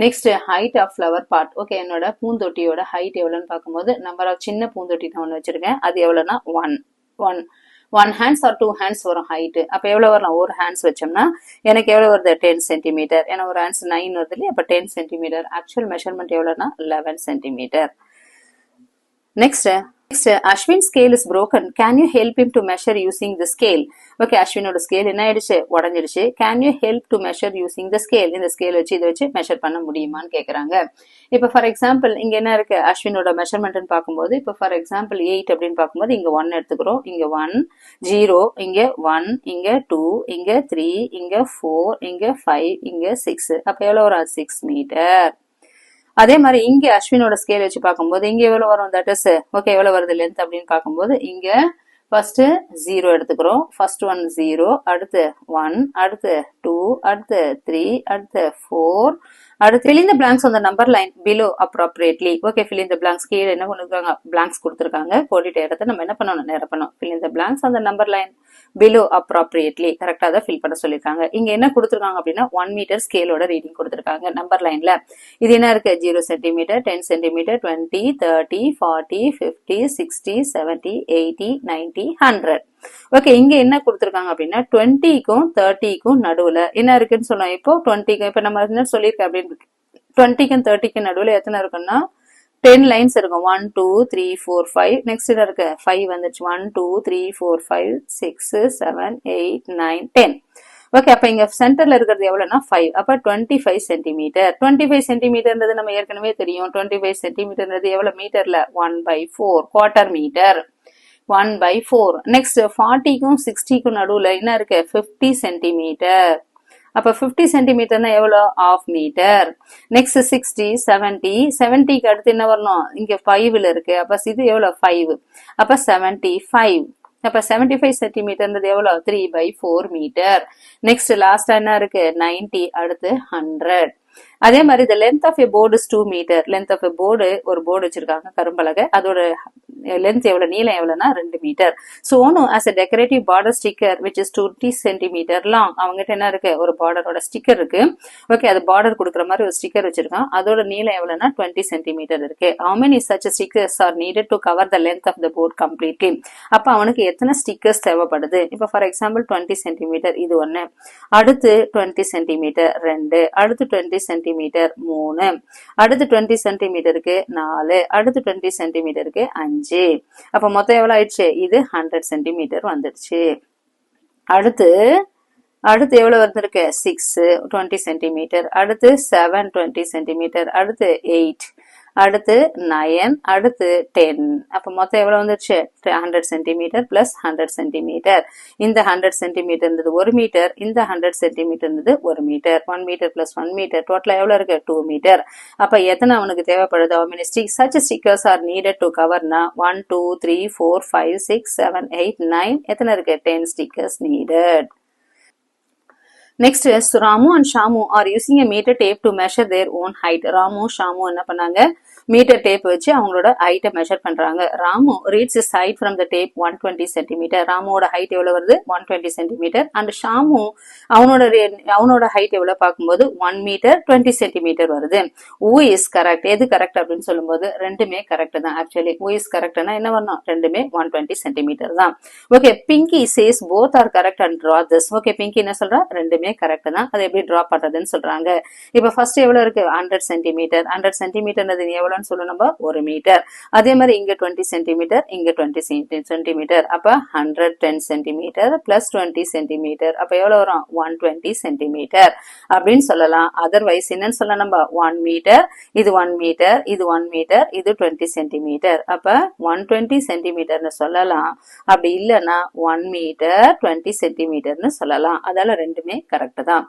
next height of flower pot okay என்னோட பூந்தொட்டியோட ஹைட் எவ்வளவுன்னு பார்க்கும்போது நம்பர் ஆஃப் சின்ன பூந்தொட்டி நான் ஒண்ணு வச்சிருக்கேன் அது எவ்வளவுனா 1 hands or 2 hands வரும் ஹைட் அப்ப எவ்வளவு வரலாம் ஒரு ஹேண்ட்ஸ் வச்சோம்னா எனக்கு எவ்வளவு வருது 10 சென்டிமீட்டர் ஏன்னா ஒரு ஹேண்ட்ஸ் 9 வருது இல்லையா அப்ப 10 சென்டிமீட்டர் ஆக்சுவல் மெஷர்மெண்ட் எவ்வளவுனா 11 centimetre next Ashwin scale is broken. Can you help him to measure using the scale? Okay, Ashwinoட scale என்ன ஆயிடுச்சு உடைஞ்சிடுச்சு. Can you help to measure using the scale? இந்த scale வச்சு இதை வச்சு மெஷர் பண்ண முடியுமான்னு கேக்குறாங்க. இப்ப ஃபார் எக்ஸாம்பிள் இங்க என்ன இருக்கு அஸ்வினோட மெஷர்மெண்ட்னு பார்க்கும்போது இப்ப ஃபார் எக்ஸாம்பிள் 8 அப்படின்னு பார்க்கும்போது இங்க 1 எடுத்துக்கிறோம் இங்க 1 0 இங்க 1 இங்க 2 இங்க 3 இங்க 4 இங்க 5 இங்க 6 அப்ப எவ்வளவு வரும் 6 மீட்டர் அதே மாதிரி இங்க அஸ்வினோட ஸ்கேல் வச்சு பார்க்கும்போது இங்க எவ்வளவு வரும் தட் இஸ் ஓகே எவ்வளவு வருது லென்த் அப்படின்னு பார்க்கும்போது இங்க ஃபர்ஸ்ட் 0 எடுத்துக்கிறோம் ஃபர்ஸ்ட் ஒன் 0 அடுத்து 1 அடுத்து 2 அடுத்து 3 அடுத்து 4 அடுத்து fill in the blanks on the number line below appropriately okay fill in the blanks கீழ என்ன பண்ணிருக்காங்க blanks கொடுத்திருக்காங்க கோடிட்ட இடத்தை நம்ம என்ன பண்ணணும் நிரப்பணும் fill in the blanks on the number line below appropriately கரெக்ட்டா தான் fill பண்ண சொல்லிருக்காங்க இங்க என்ன கொடுத்திருக்காங்க அப்படினா 1 மீட்டர் ஸ்கேலோட ரீடிங் கொடுத்திருக்காங்க நம்பர் லைன்ல இது என்ன இருக்கு 0 சென்டிமீட்டர் 10 சென்டிமீட்டர் 20 30 40 50 60 70 80 90 100 ஓகே இங்க என்ன கொடுத்திருக்காங்க அப்படின்னா 20க்கும் 30க்கும் நடுவுல என்ன இருக்குன்னு சொன்னோம் இப்போ 20க்கு இப்ப நம்ம என்ன சொல்லிருக்கோம் அப்படின்னு 20க்கும் 30க்கும் நடுவுல எத்தனை இருக்குன்னா 10 லைன்ஸ் இருக்கும் 1 2 3 4 5 நெக்ஸ்ட் என்ன இருக்கு 5 வந்துச்சு 1 2 3 4 5 6 7 8 9 10 ஓகே அப்ப இங்க சென்டர்ல இருக்கிறது எவ்வளவுனா 5 அப்ப 25 சென்டிமீட்டர் 25 சென்டிமீட்டர்ன்றது நம்ம ஏற்கனவே தெரியும் 25 சென்டிமீட்டர்ன்றது எவ்வளவு மீட்டர்ல 1/4 குவார்ட்டர் மீட்டர் 1/4 நெக்ஸ்ட் 40க்கும் 60க்கும் நடுவுல என்ன இருக்கு 50 சென்டிமீட்டர் அப்ப 50 சென்டிமீட்டர்னா எவ்வளவு ½ மீட்டர் நெக்ஸ்ட் 60 70க்கு அடுத்து என்ன வரணும் இங்க 5ல இருக்கு அப்ப இது எவ்வளவு 5 அப்ப 75 அப்ப 75 சென்டிமீட்டர்ன்றது எவ்வளவு 3/4 மீட்டர் நெக்ஸ்ட் லாஸ்டா என்ன இருக்கு 90 அடுத்து 100 அதே மாதிரி the length of a board is 2 meter length of a board ஒரு போர்டு வச்சிருக்காங்க கரும்பலகை அதோட லென்த் எவ்வளவு நீளம் எவ்வளவுனா 2 metre so known as a decorative border sticker which is 20 centimeter long அவங்ககிட்ட என்ன இருக்கு ஒரு பார்டரோட ஸ்டிக்கர் இருக்கு ஓகே அது பார்டர் கொடுக்கிற மாதிரி ஒரு ஸ்டிக்கர் வச்சிருக்கான் அதோட நீளம் எவ்வளவுனா 20 சென்டிமீட்டர் இருக்கு how many such stickers are needed to cover the length of the board completely அப்ப அவனுக்கு எத்தனை ஸ்டிக்கர்ஸ் தேவைப்படுது இப்ப ஃபார் எக்ஸாம்பிள் 20 சென்டிமீட்டர் இது ஒண்ணு அடுத்து 20 சென்டிமீட்டர் 2 அடுத்து 20 சென்டிமீட்டர் 3 அடுத்து 20 சென்டிமீட்டருக்கு 4 அடுத்து 20 சென்டிமீட்டருக்கு 5 அப்ப மொத்தம் எவ்வளவு ஆயிடுச்சு இது 100 சென்டிமீட்டர் வந்துடுச்சு அடுத்து எவ்வளவு வந்திருக்கு 6 20 சென்டிமீட்டர் அடுத்து 7 20 சென்டிமீட்டர் அடுத்து 8 அடுத்து 9, அடுத்து 10. அப்ப மொத்தம் எவ்வளவு வந்துருச்சு? 100 சென்டிமீட்டர் பிளஸ் 100 சென்டிமீட்டர். இந்த 100 சென்டிமீட்டர் இருந்தது 1 மீட்டர், இந்த 100 சென்டிமீட்டர் இருந்தது 1 மீட்டர். 1 மீட்டர் பிளஸ் 1 மீட்டர் டோட்டலா எவ்வளவு இருக்கு? 2 மீட்டர். அப்ப எத்தனை அவனுக்கு தேவைப்படுது? How many sticks? Such stickers are needed to cover na 1, 2, 3, 4, 5, 6, 7, 8, 9. எத்தனை இருக்கு? 10 stickers needed. Next is Ramu and Shamu are using a meter tape to measure their own height. Ramu, Shamu என்ன பண்ணாங்க? மீட்டர் டேப் வச்சு அவங்களோட ஹைட்டை மெஷர் பண்றாங்க. Ramu reads is height from the tape 120 centimetre. ராமுவோட ஹைட் எவ்வளவு வருது? 120 சென்டிமீட்டர். அண்ட் ஷாமு அவனோட ஹைட் எவ்வளவு பார்க்கும்போது 1 மீட்டர் 20 சென்டிமீட்டர் வருது. Who is correct. எது கரெக்ட் அப்படின்னு சொல்லும்போது ரெண்டுமே கரெக்ட் தான். ஆக்சுவலி ஊ இஸ் கரெக்ட்னா என்ன வரணும்? ரெண்டுமே 120 சென்டிமீட்டர் தான். Okay, Pinky says both are correct and draw this. Okay, Pinky என்ன சொல்றா? ரெண்டுமே கரெக்ட் தான். அதை எப்படி டிரா பண்றதுன்னு சொல்றாங்க. இப்ப ஃபர்ஸ்ட் எவ்வளவு இருக்கு? 100 சென்டிமீட்டர். 100 சென்டிமீட்டர் எவ்வளவு சொல்லணும்? நம்ம 1 மீட்டர். அதே மாதிரி இங்க 20 சென்டிமீட்டர், இங்க 20 சென்டிமீட்டர். அப்ப 110 சென்டிமீட்டர் பிளஸ் 20 சென்டிமீட்டர். அப்ப எவ்வளவு வரும்? 120 சென்டிமீட்டர் அப்படின்னு சொல்லலாம். அதர்வைஸ் என்னன்னு சொல்லலாம்? நம்ம 1 மீட்டர், இது 1 மீட்டர், இது 1 மீட்டர், இது 20 சென்டிமீட்டர். அப்ப 120 சென்டிமீட்டர்னு சொல்லலாம். அப்படி இல்லைன்னா 1 மீட்டர் 20 சென்டிமீட்டர்னு சொல்லலாம். அதால ரெண்டுமே கரெக்ட் தான்.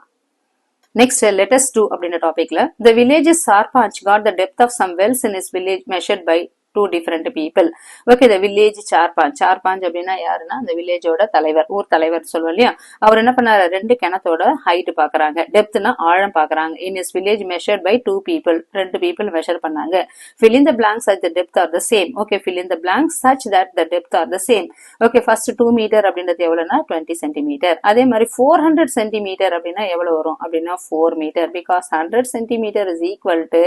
Next, let us do அப்படின்ற டாபிக்ல the village's sarpanch got the depth of some wells in his village measured by two different people. Okay, the village sarpanch அப்படின்னா யாருன்னா அந்த வில்லேஜோட தலைவர், ஊர் தலைவர் சொல்லுவோம் இல்லையா? அவர் என்ன பண்ணாரு? ரெண்டு கிணத்தோட ஹைட் பாக்குறாங்க, டெப்த்னா ஆழம் பாக்குறாங்க. in his village measured by two people. ரெண்டு people மெஷர் பண்ணாங்க. fill in the blanks such the depth are the same. Okay, fill in the blanks such that the depth are the same. Okay, first 2 metre அப்படின்றது எவ்வளவுனா 20 சென்டிமீட்டர். அதே மாதிரி 400 சென்டிமீட்டர் அப்படின்னா எவ்வளவு வரும் அப்படின்னா 4 metre. Because 100 centimetre is equal to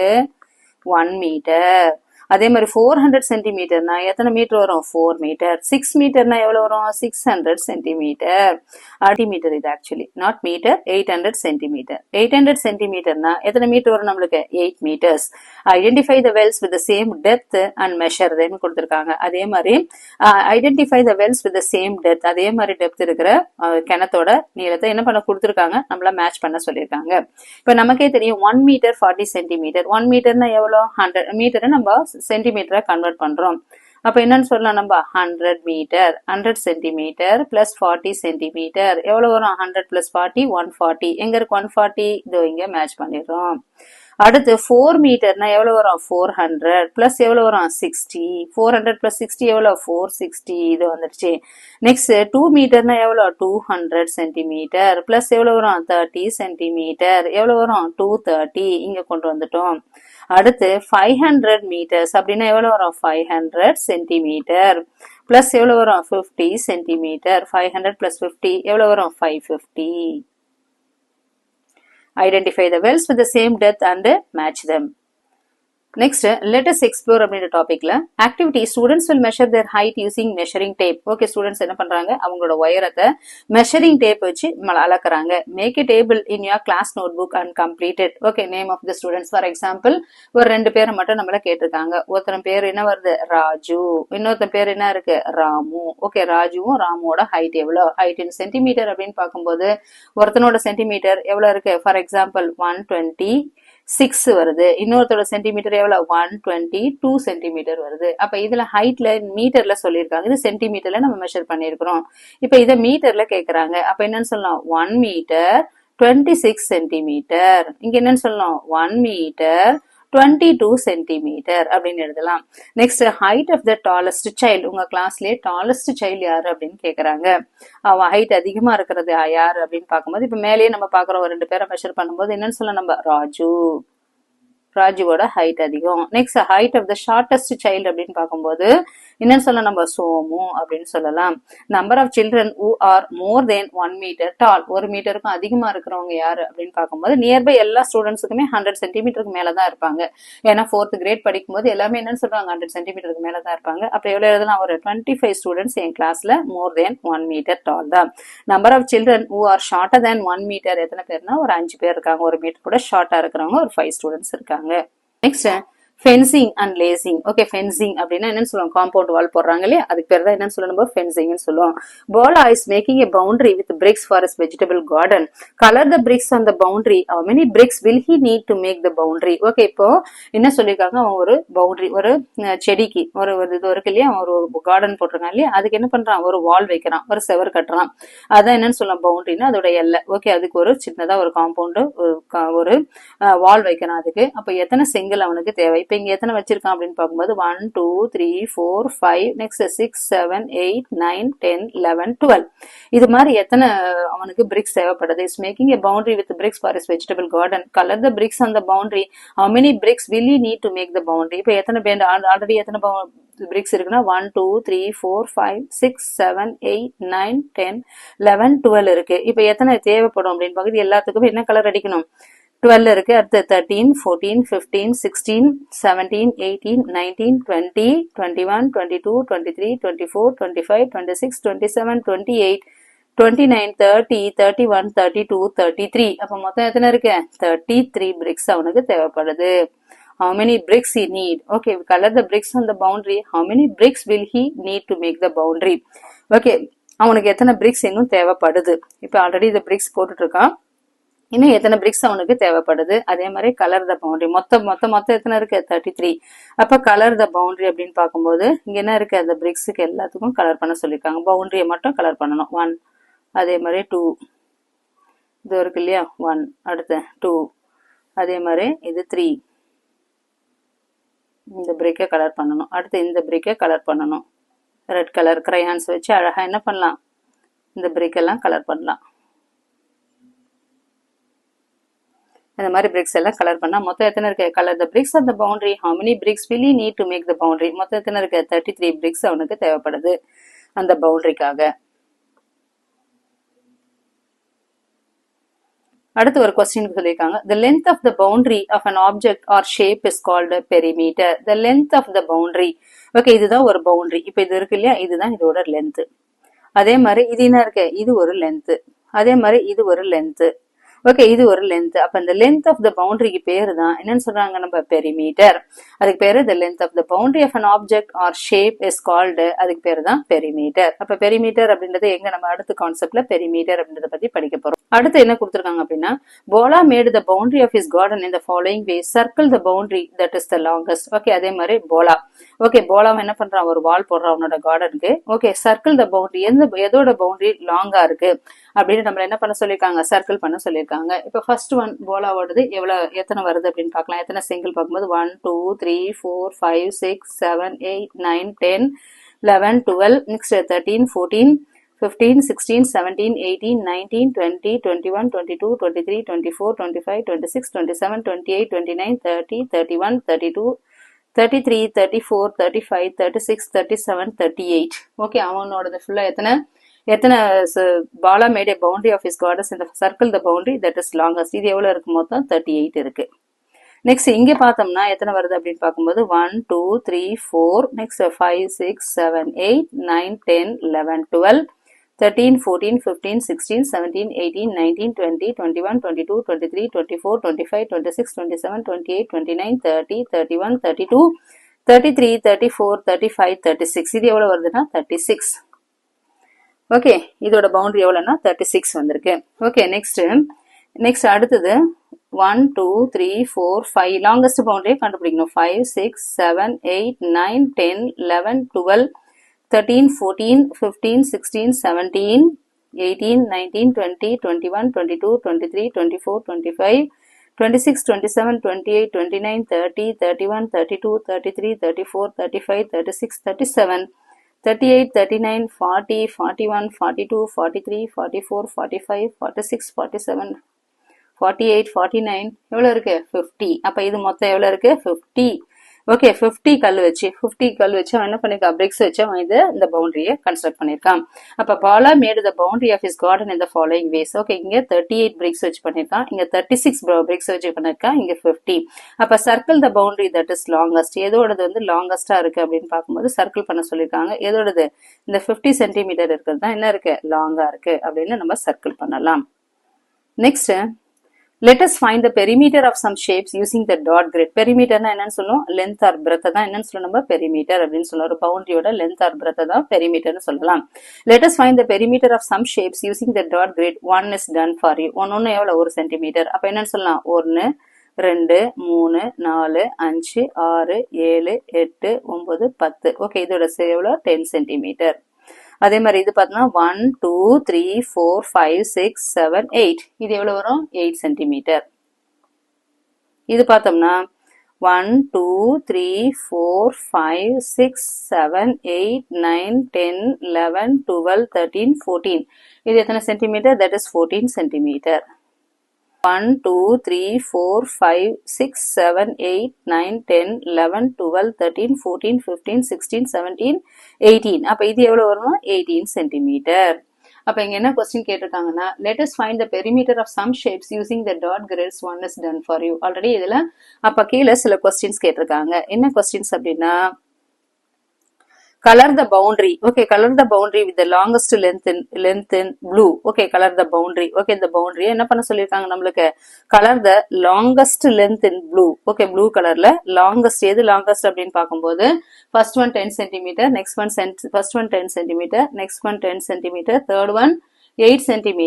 1 metre. அதே மாதிரி 400 சென்டிமீட்டர்னா எத்தனை மீட்டர் வரும்? 4 மீட்டர். 6 மீட்டர்னா எவ்வளவு வரும்? 600 சென்டிமீட்டர். மீட்டர் இது ஆக்சுவலி நாட் மீட்டர். 800 சென்டிமீட்டர். 800 சென்டிமீட்டர்னா எத்தனை மீட்டர் வரும் நம்மளுக்கு? 8 metres. Identify the wells with the same depth and measure தேன்னு கொடுத்திருக்காங்க. அதே மாதிரி identify the wells with the same depth, அதே மாதிரி டெப்த் இருக்கிற கிணத்தோட நீளத்தை என்ன பண்ண கொடுத்திருக்காங்க? நம்மள மேட்ச் பண்ண சொல்லியிருக்காங்க. இப்ப நமக்கே தெரியும் 1 மீட்டர் 40 சென்டிமீட்டர். 1 மீட்டர்னா எவ்வளவு? 100 மீட்டர் நம்ம சென்டிமீட்டரை கன்வெர்ட் பண்றோம். அப்ப என்னன்னு சொல்லலாம் நம்ம? 100 மீட்டர். 100 சென்டிமீட்டர் பிளஸ் 40 சென்டிமீட்டர் எவ்வளவு வரும்? 100 பிளஸ் 40 140. எங்க இருக்கு 140? இதோ இங்க மேட்ச் பண்ணிடுறோம். அடுத்து 4 மீட்டர்னா எவ்வளவு வரும்? 400 பிளஸ் எவ்வளவு வரும்? 60. 400 பிளஸ் 60 எவ்வளவு? 460. இது வந்துருச்சு. நெக்ஸ்ட் 2 மீட்டர்னா எவ்வளவு? 200 சென்டிமீட்டர் பிளஸ் எவ்வளவு வரும்? 30 சென்டிமீட்டர் எவ்வளவு வரும்? 230. இங்க கொண்டு வந்துட்டோம். அடுத்து 500 மீட்டர்ஸ் அப்படின்னா எவ்வளவு வரும்? 500 சென்டிமீட்டர் பிளஸ் எவ்வளவு வரும்? 50 சென்டிமீட்டர். 500 பிளஸ் 50 எவ்வளவு வரும்? 550. Identify the wells with the same depth and match them. Next, let us explore அப்படின்ற டாபிக்ல activity students will measure their height using measuring tape. Okay, students என்ன பண்றாங்க? அவங்களோட உயரத்தை measuring tape வச்சு அளக்குறாங்க. Make a table in your class notebook and complete it. Okay, name of the students. For example, ஒரு ரெண்டு பேரை மட்டும் நம்மள கேட்டிருக்காங்க. ஒருத்தன் பேர் என்ன வருது? ராஜு. இன்னொருத்தன் பேர் என்ன இருக்கு? ராமு. ஓகே, ராஜுவும் ராமுவோட ஹைட் எவ்வளவு? ஹைட் இன் சென்டிமீட்டர் அப்படின்னு பார்க்கும்போது ஒருத்தனோட சென்டிமீட்டர் எவ்வளவு இருக்கு? ஃபார் எக்ஸாம்பிள் 126 வருது. இன்னொருத்தோட சென்டிமீட்டர் எவ்வளவு? 122 சென்டிமீட்டர் வருது. அப்ப இதுல ஹைட்ல மீட்டர்ல சொல்லியிருக்காங்க, இது சென்டிமீட்டர்ல நம்ம மெஷர் பண்ணிருக்கிறோம். இப்ப இத மீட்டர்ல கேக்குறாங்க. அப்ப என்னன்னு சொல்லலாம்? 1 மீட்டர் 26 சென்டிமீட்டர். இங்க என்னன்னு சொல்லலாம்? 1 மீட்டர் 22 சென்டிமீட்டர் அப்படின்னு எழுதலாம். Next, height of the tallest child. உங்க கிளாஸ்லயே டாலஸ்ட் சைல்டு யாரு அப்படின்னு கேக்குறாங்க. அவன் ஹைட் அதிகமா இருக்கிறது யாரு அப்படின்னு பார்க்கும்போது இப்ப மேலேயே நம்ம பாக்குறோம், ஒரு 2 பேரை மெஷர் பண்ணும்போது என்னன்னு சொல்லலாம் நம்ம? ராஜு. ராஜுவோட ஹைட் அதிகம். Next, height of the shortest child அப்படின்னு பார்க்கும்போது என்னன்னு சொல்லலாம் நம்ம? சோமு அப்படின்னு சொல்லலாம். Number of children who are more than 1 metre tall. 1 மீட்டருக்கும் அதிகமா இருக்கிறவங்க யாரு அப்படின்னு பார்க்கும்போது நியர்பை எல்லா ஸ்டூடெண்ட்ஸுக்குமே 100 சென்டிமீட்டருக்கு மேலதான் இருப்பாங்க. ஏன்னா 4th கிரேட் படிக்கும்போது எல்லாமே என்னன்னு சொல்றாங்க? 100 சென்டிமீட்டருக்கு மேலதான் இருப்பாங்க. அப்புறம் எவ்வளவு எழுதலாம்? ஒரு 25 ஸ்டூடெண்ட்ஸ் என் கிளாஸ்ல more than 1 மீட்டர் டால் தான். Number of children who are shorter than 1 metre எத்தனை பேர்னா ஒரு 5 பேர் இருக்காங்க. 1 மீட்டர் கூட ஷார்ட்டா இருக்கிறவங்க ஒரு 5 ஸ்டூடெண்ட்ஸ் இருக்காங்க. Next, fencing and lacing. Okay, fencing அப்படின்னா என்னன்னு சொல்லுவோம், காம்பவுண்ட் வால் போடுறாங்க இல்லையா, அதுக்கு பேர் தான் என்னன்னு சொல்லுவோம், ஃபென்சிங்னு சொல்லுவோம். Bola is making a boundary with bricks for his vegetable garden. Color the bricks on the boundary. How many bricks will he need to make the boundary? Okay, இப்போ என்ன சொல்லியிருக்காங்க, அவன் ஒரு பவுண்டரி, ஒரு செடிக்கு ஒரு இது இருக்கு இல்லையா, ஒரு கார்டன் போட்டிருக்கான் இல்லையா, அதுக்கு என்ன பண்றான், ஒரு வால் வைக்கிறான், ஒரு செவர் கட்டுறான். அதான் என்னன்னு சொல்லலாம், பவுண்டரினா அதோட எல்லை. ஓகே, அதுக்கு ஒரு சின்னதா ஒரு காம்பவுண்டு, ஒரு வால் வைக்கிறான் அதுக்கு. அப்ப எத்தனை செங்கல் அவனுக்கு தேவை? இப்ப இங்க எத்தனை வச்சிருக்கான் அப்படின்னு பார்க்கும்போது 1 2 3 4 5 நெக்ஸ்ட் 6 7 8 9 10 11 12. இது மாதிரி எத்தனை அவனுக்கு பிரிக்ஸ் தேவைப்படுது? Is making a boundary with bricks for his vegetable garden. Color the bricks on the boundary. How many bricks will he need to make the boundary? இப்ப எத்தனை பேண்ட் ஆல்ரெடி எத்தனை பிரிக்ஸ் இருக்குன்னா 1 2 3 4 5 6 7 8 9 10 11 12 இருக்கு. இப்ப எத்தனை தேவைப்படும் அப்படின்னு பார்க்குறது, எல்லாத்துக்கும் என்ன கலர் அடிக்கணும்? 12 இருக்கு. அடுத்து 13 14 15 16 17 18 19 20 21 22 23 24 25 26 27 28 29 30 31 32 33. அப்ப மொத்தம் எத்தனை இருக்கு? 33 bricks அவனுக்கு தேவைப்படுது. How many bricks he need? Okay, color the bricks on the boundary. How many bricks will he need to make the boundary? Okay, அவனுக்கு எத்தனை bricks இன்னும் தேவைப்படுது? இப்ப ஆல்ரெடி இந்த bricks போட்டுட்டு இருக்கான், இன்னும் எத்தனை பிரிக்ஸ் அவனுக்கு தேவைப்படுது. அதே மாதிரி கலர் த பவுண்டரி. மொத்தம் எத்தனை இருக்கு? 33. அப்ப கலர் த பவுண்டரி அப்படின்னு பார்க்கும்போது இங்க என்ன இருக்கு, அந்த பிரிக்ஸுக்கு எல்லாத்துக்கும் கலர் பண்ண சொல்லியிருக்காங்க. பவுண்டரியை மட்டும் கலர் பண்ணணும். 1, அதே மாதிரி 2, இது இருக்கு இல்லையா 1, அடுத்து 2, அதே மாதிரி இது 3. இந்த பிரிக்கை கலர் பண்ணணும். அடுத்து இந்த பிரிக்கை கலர் பண்ணணும். ரெட் கலர் கிரையான்ஸ் வச்சு அழகா என்ன பண்ணலாம், இந்த பிரிக்கெல்லாம் கலர் பண்ணலாம். இந்த மாதிரி பிரிக்ஸ் எல்லாம் கலர் பண்ணா மொத்தம் எத்தனை இருக்கு? Colour the bricks of the boundary. How many bricks will you need to make the boundary? மொத்தம் எத்தனை இருக்கு? 33 பிரிக்ஸ் அவனுக்கு தேவைப்படுது அந்த பவுண்டரிக்காக. அடுத்து ஒரு கொஸ்டின் சொல்லியிருக்காங்க, the length of the boundary of an object or shape is called a perimeter. The length of the boundary. Okay, இதுதான் ஒரு பவுண்டரி. இப்ப இது இருக்கு இல்லையா, இதுதான் இதோட லென்த். அதே மாதிரி இது என்ன இருக்கு, இது ஒரு லென்த். அதே மாதிரி இது ஒரு லென்த். ஓகே, இது ஒரு லென்த். அப்ப இந்த லென்த் ஆஃப் த பவுண்டரிக்கு பேரு தான் என்னன்னு சொல்றாங்க, நம்ம பெரிமீட்டர். அதுக்கு பேரு the length of the boundary of an object or shape is called, அதுக்கு பேரு தான் பெரிமீட்டர். அப்ப பெரிமீட்டர் அப்படின்றது எங்க, நம்ம அடுத்த கான்செப்ட்ல பெரிமீட்டர் அப்படின்றத பத்தி படிக்க போறோம். அடுத்து என்ன கொடுத்திருக்காங்க அப்படின்னா, Bola made the boundary of his garden in the following way. Circle the boundary that is the longest. Okay, அதே மாதிரி போலா. ஓகே, போலாவை என்ன பண்றான், ஒரு வால் போடுறான் அவனோட கார்டனுக்கு. ஓகே, சர்க்கிள் த பவுண்டரி, எதோட பவுண்டரி லாங்கா இருக்கு அப்படின்னு நம்ம என்ன பண்ண சொல்லியிருக்காங்க, சர்க்கிள் பண்ண சொல்லியிருக்காங்க. இப்ப ஃபர்ஸ்ட் ஒன் போலாவோடது எத்தனை வருது அப்படின்னு பார்க்கலாம். எத்தனை சிங்கிள் பார்க்கும்போது 1 2 3 4 5 6 7 8 9 10 11 12, நெக்ஸ்ட் 13 14 15 16 17 18 19 20 21 22 23 24 25 26 27 28 29 30 31 32 33 34 35 36 37 38. ஓகே, அவனோடது ஃபுல்லா எத்தனை பாலா made a boundary of his garden இந்த circle the boundary that is longest. இது எவ்வளவு இருக்கு? மொத்தம் 38 இருக்கு. நெக்ஸ்ட் இங்க பார்த்தோம்னா எத்தனை வருது அப்படின்னு பார்க்கும்போது 1 2 3 4, நெக்ஸ்ட் 5 6 7 8 9 10 11 12 13 14 15 16 17 18 19 20 21 22 23 24 25 26 27 28 29 30 31 32 33 34 35 36. இது எவ்வளவு வருதுன்னா 36. ஓகே, இதோட பவுண்டரி எவ்வளவுன்னா 36 வந்திருக்கு. ஓகே, நெக்ஸ்ட் அடுத்தது 1 2 3 4 5 லாங்கஸ்ட் பவுண்டரியை கண்டுபிடிக்கணும். 5 6 7 8 9 10 11 12 13 14 15 16 17 18 19 20 21 22 23 24 25 26 27 28 29 30 31 32 33 34 35 36 37 38 39 40 41 42 43 44 45 46 47 48 49 எவ்வளவு இருக்கு? 50. அப்ப இது மொத்தம் எவ்வளவு இருக்கு? 50. ஓகே, 50 கல் வச்சு அவன் என்ன பண்ணிருக்கான், பிரிக்ஸ் வச்சு அவன் இந்த பவுண்டரியை கன்ஸ்ட்ரக்ட் பண்ணிருக்கான். அப்ப Bala made the boundary of his garden in the following ways. Okay, இங்க 38 பிரிக்ஸ் வச்சு பண்ணிருக்கான், இங்க 36 பிரிக்ஸ் வச்சு பண்ணிருக்கான், இங்க 50. அப்ப circle the boundary that is longest. எதோடது லாங்கஸ்டா இருக்கு அப்படின்னு பார்க்கும்போது சர்க்கிள் பண்ண சொல்லிருக்காங்க. எதோடது? இந்த 50 சென்டிமீட்டர் இருக்கிறது தான் என்ன இருக்கு, லாங்கா இருக்கு அப்படின்னு நம்ம சர்க்கிள் பண்ணலாம். Next Let us find the perimeter of some shapes using the dot grid. Perimeter na என்னன்னு சொல்லுவோம், length or breadth தான் என்னன்னு சொல்லுவோம், நம்ம perimeter அப்படின்னு சொல்லுவோம். ஒரு பவுண்டரியோட length or breadth தான் perimeter னு சொல்லலாம். Let us find the perimeter of some shapes using the dot grid. One is done for you. ஒன்னு எவ்வளவு, 1 சென்டிமீட்டர். அப்ப என்னன்னு சொல்லலாம், 1 2 3 4 5 6 7 8 9 10. ஓகே, இதோட எவ்வளவு, 10 சென்டிமீட்டர். அதே மாதிரி இது பார்த்தோம்னா 1 2 3 4 5 6 7 8. இது எவ்வளவு வரும், 8 சென்டிமீட்டர். இது பார்த்தோம்னா 1 2 3 4 5 6 7 8 9 10 11 12 13 14. இது எத்தனை சென்டிமீட்டர், that is 14 சென்டிமீட்டர். 1 2 3 4 5 6 7 8 9 10 11 12 13 14 15 16 17 18. அப்ப இது எவ்வளவு வரும், 18 சென்டிமீட்டர். அப்ப இங்க என்ன question கேட்டிருக்காங்கன்னா, let us find the perimeter of some shapes using the dot grids. One is done for you. Already இதுல அப்ப கீழே சில क्वेश्चंस கேட்டிருக்காங்க. என்ன क्वेश्चंस அப்படின்னா, color the boundary. Okay, color the boundary with the longest length in blue. Okay, color the boundary. Okay, இந்த boundary என்ன பண்ண சொல்லிருக்காங்க நம்மளுக்கு, color the longest length in blue. Okay, blue colorல longest, எது longest அப்படின்னு பார்க்கும்போது first one 10 cm, next one first one 10 cm, next one 10 cm, third one 8 cm,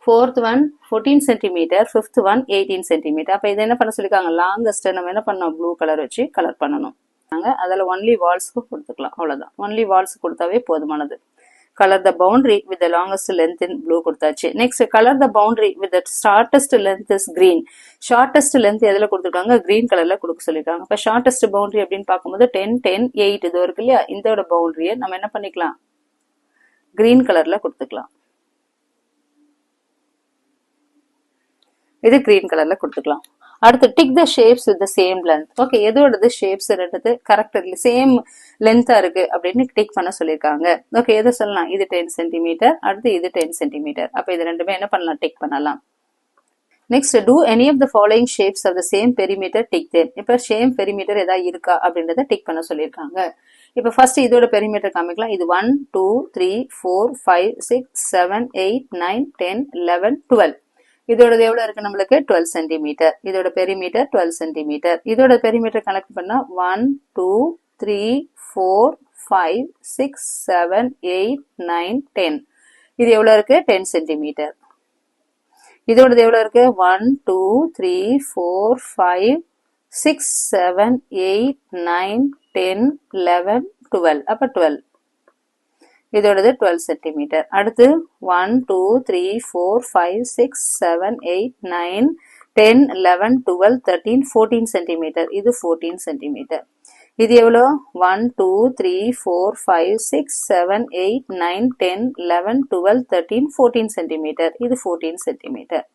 fourth one 14 cm, fifth one 18 cm. அப்ப இது என்ன பண்ண சொல்லிருக்காங்க, longest நம்ம என்ன பண்ணோம், blue color வச்சு கலர் பண்ணணும். அதில் ஒன்லி வால்ஸ்க்கு கொடுத்துக்கலாம், அவ்வளவுதான். ஒன்லி வால்ஸ் கொடுத்தாவே போதுமானது. Colour the boundary with the longest length in blue கொடுத்தாச்சு. Next colour the boundary with the shortest length is green. Shortest length எதுல கொடுத்துருக்காங்க, கிரீன் கலர்ல கொடுக்க சொல்லிருக்காங்க. இப்ப ஷார்டஸ்ட் பவுண்டரி அப்படின்னு பார்க்கும்போது 10 10 8 இது இருக்கு இல்லையா, இதோட பவுண்டரியை நம்ம என்ன பண்ணிக்கலாம், கிரீன் கலர்ல கொடுத்துக்கலாம். இது கிரீன் கலர்ல கொடுத்துக்கலாம். அடுத்து tick the shapes with the same length. Okay, எதோடது ஷேப்ஸ் ரெண்டு கரெக்ட் சேம் லென்த்தா இருக்கு அப்படின்னு டிக் பண்ண சொல்லியிருக்காங்க. ஓகே, எதை சொல்லலாம், இது 10 சென்டிமீட்டர், அடுத்து இது 10 சென்டிமீட்டர். அப்ப இது ரெண்டுமே என்ன பண்ணலாம், டிக் பண்ணலாம். Next, do any of the following shapes of the same perimeter, tick them. இப்ப சேம் பெரிமீட்டர் ஏதாவது இருக்கா அப்படின்றத டிக் பண்ண சொல்லியிருக்காங்க. இப்ப ஃபர்ஸ்ட் இதோட பெரிமீட்டர் காமிக்கலாம். இது 1 2 3 4 5 6 7 8 9 10 11 12. இதோட எவ்வளவு இருக்கு நம்மளுக்கு, 12 சென்டிமீட்டர். இதோட பெரிமீட்டர் 12 சென்டிமீட்டர். இதோட பெரிமீட்டர் கனெக்ட் பண்ணா 1 2 3 4 5 6 7 8 9 10. இது எவ்வளவு இருக்கு, 10 சென்டிமீட்டர். இதோட எவ்வளவு இருக்கு, 1 2 3 4 5 6 7 8 9 10 11 12. அப்ப 12. இதோடது 12 சென்டிமீட்டர். அடுத்து 1 2 3 4 5 6 7 8 9 10 11 12 13 14 சென்டிமீட்டர். இது 14 சென்டிமீட்டர். இது எவ்வளோ, 1 2 3 4 5 6 7 8 9 10 11 12 13 14 சென்டிமீட்டர். இது 14 சென்டிமீட்டர்.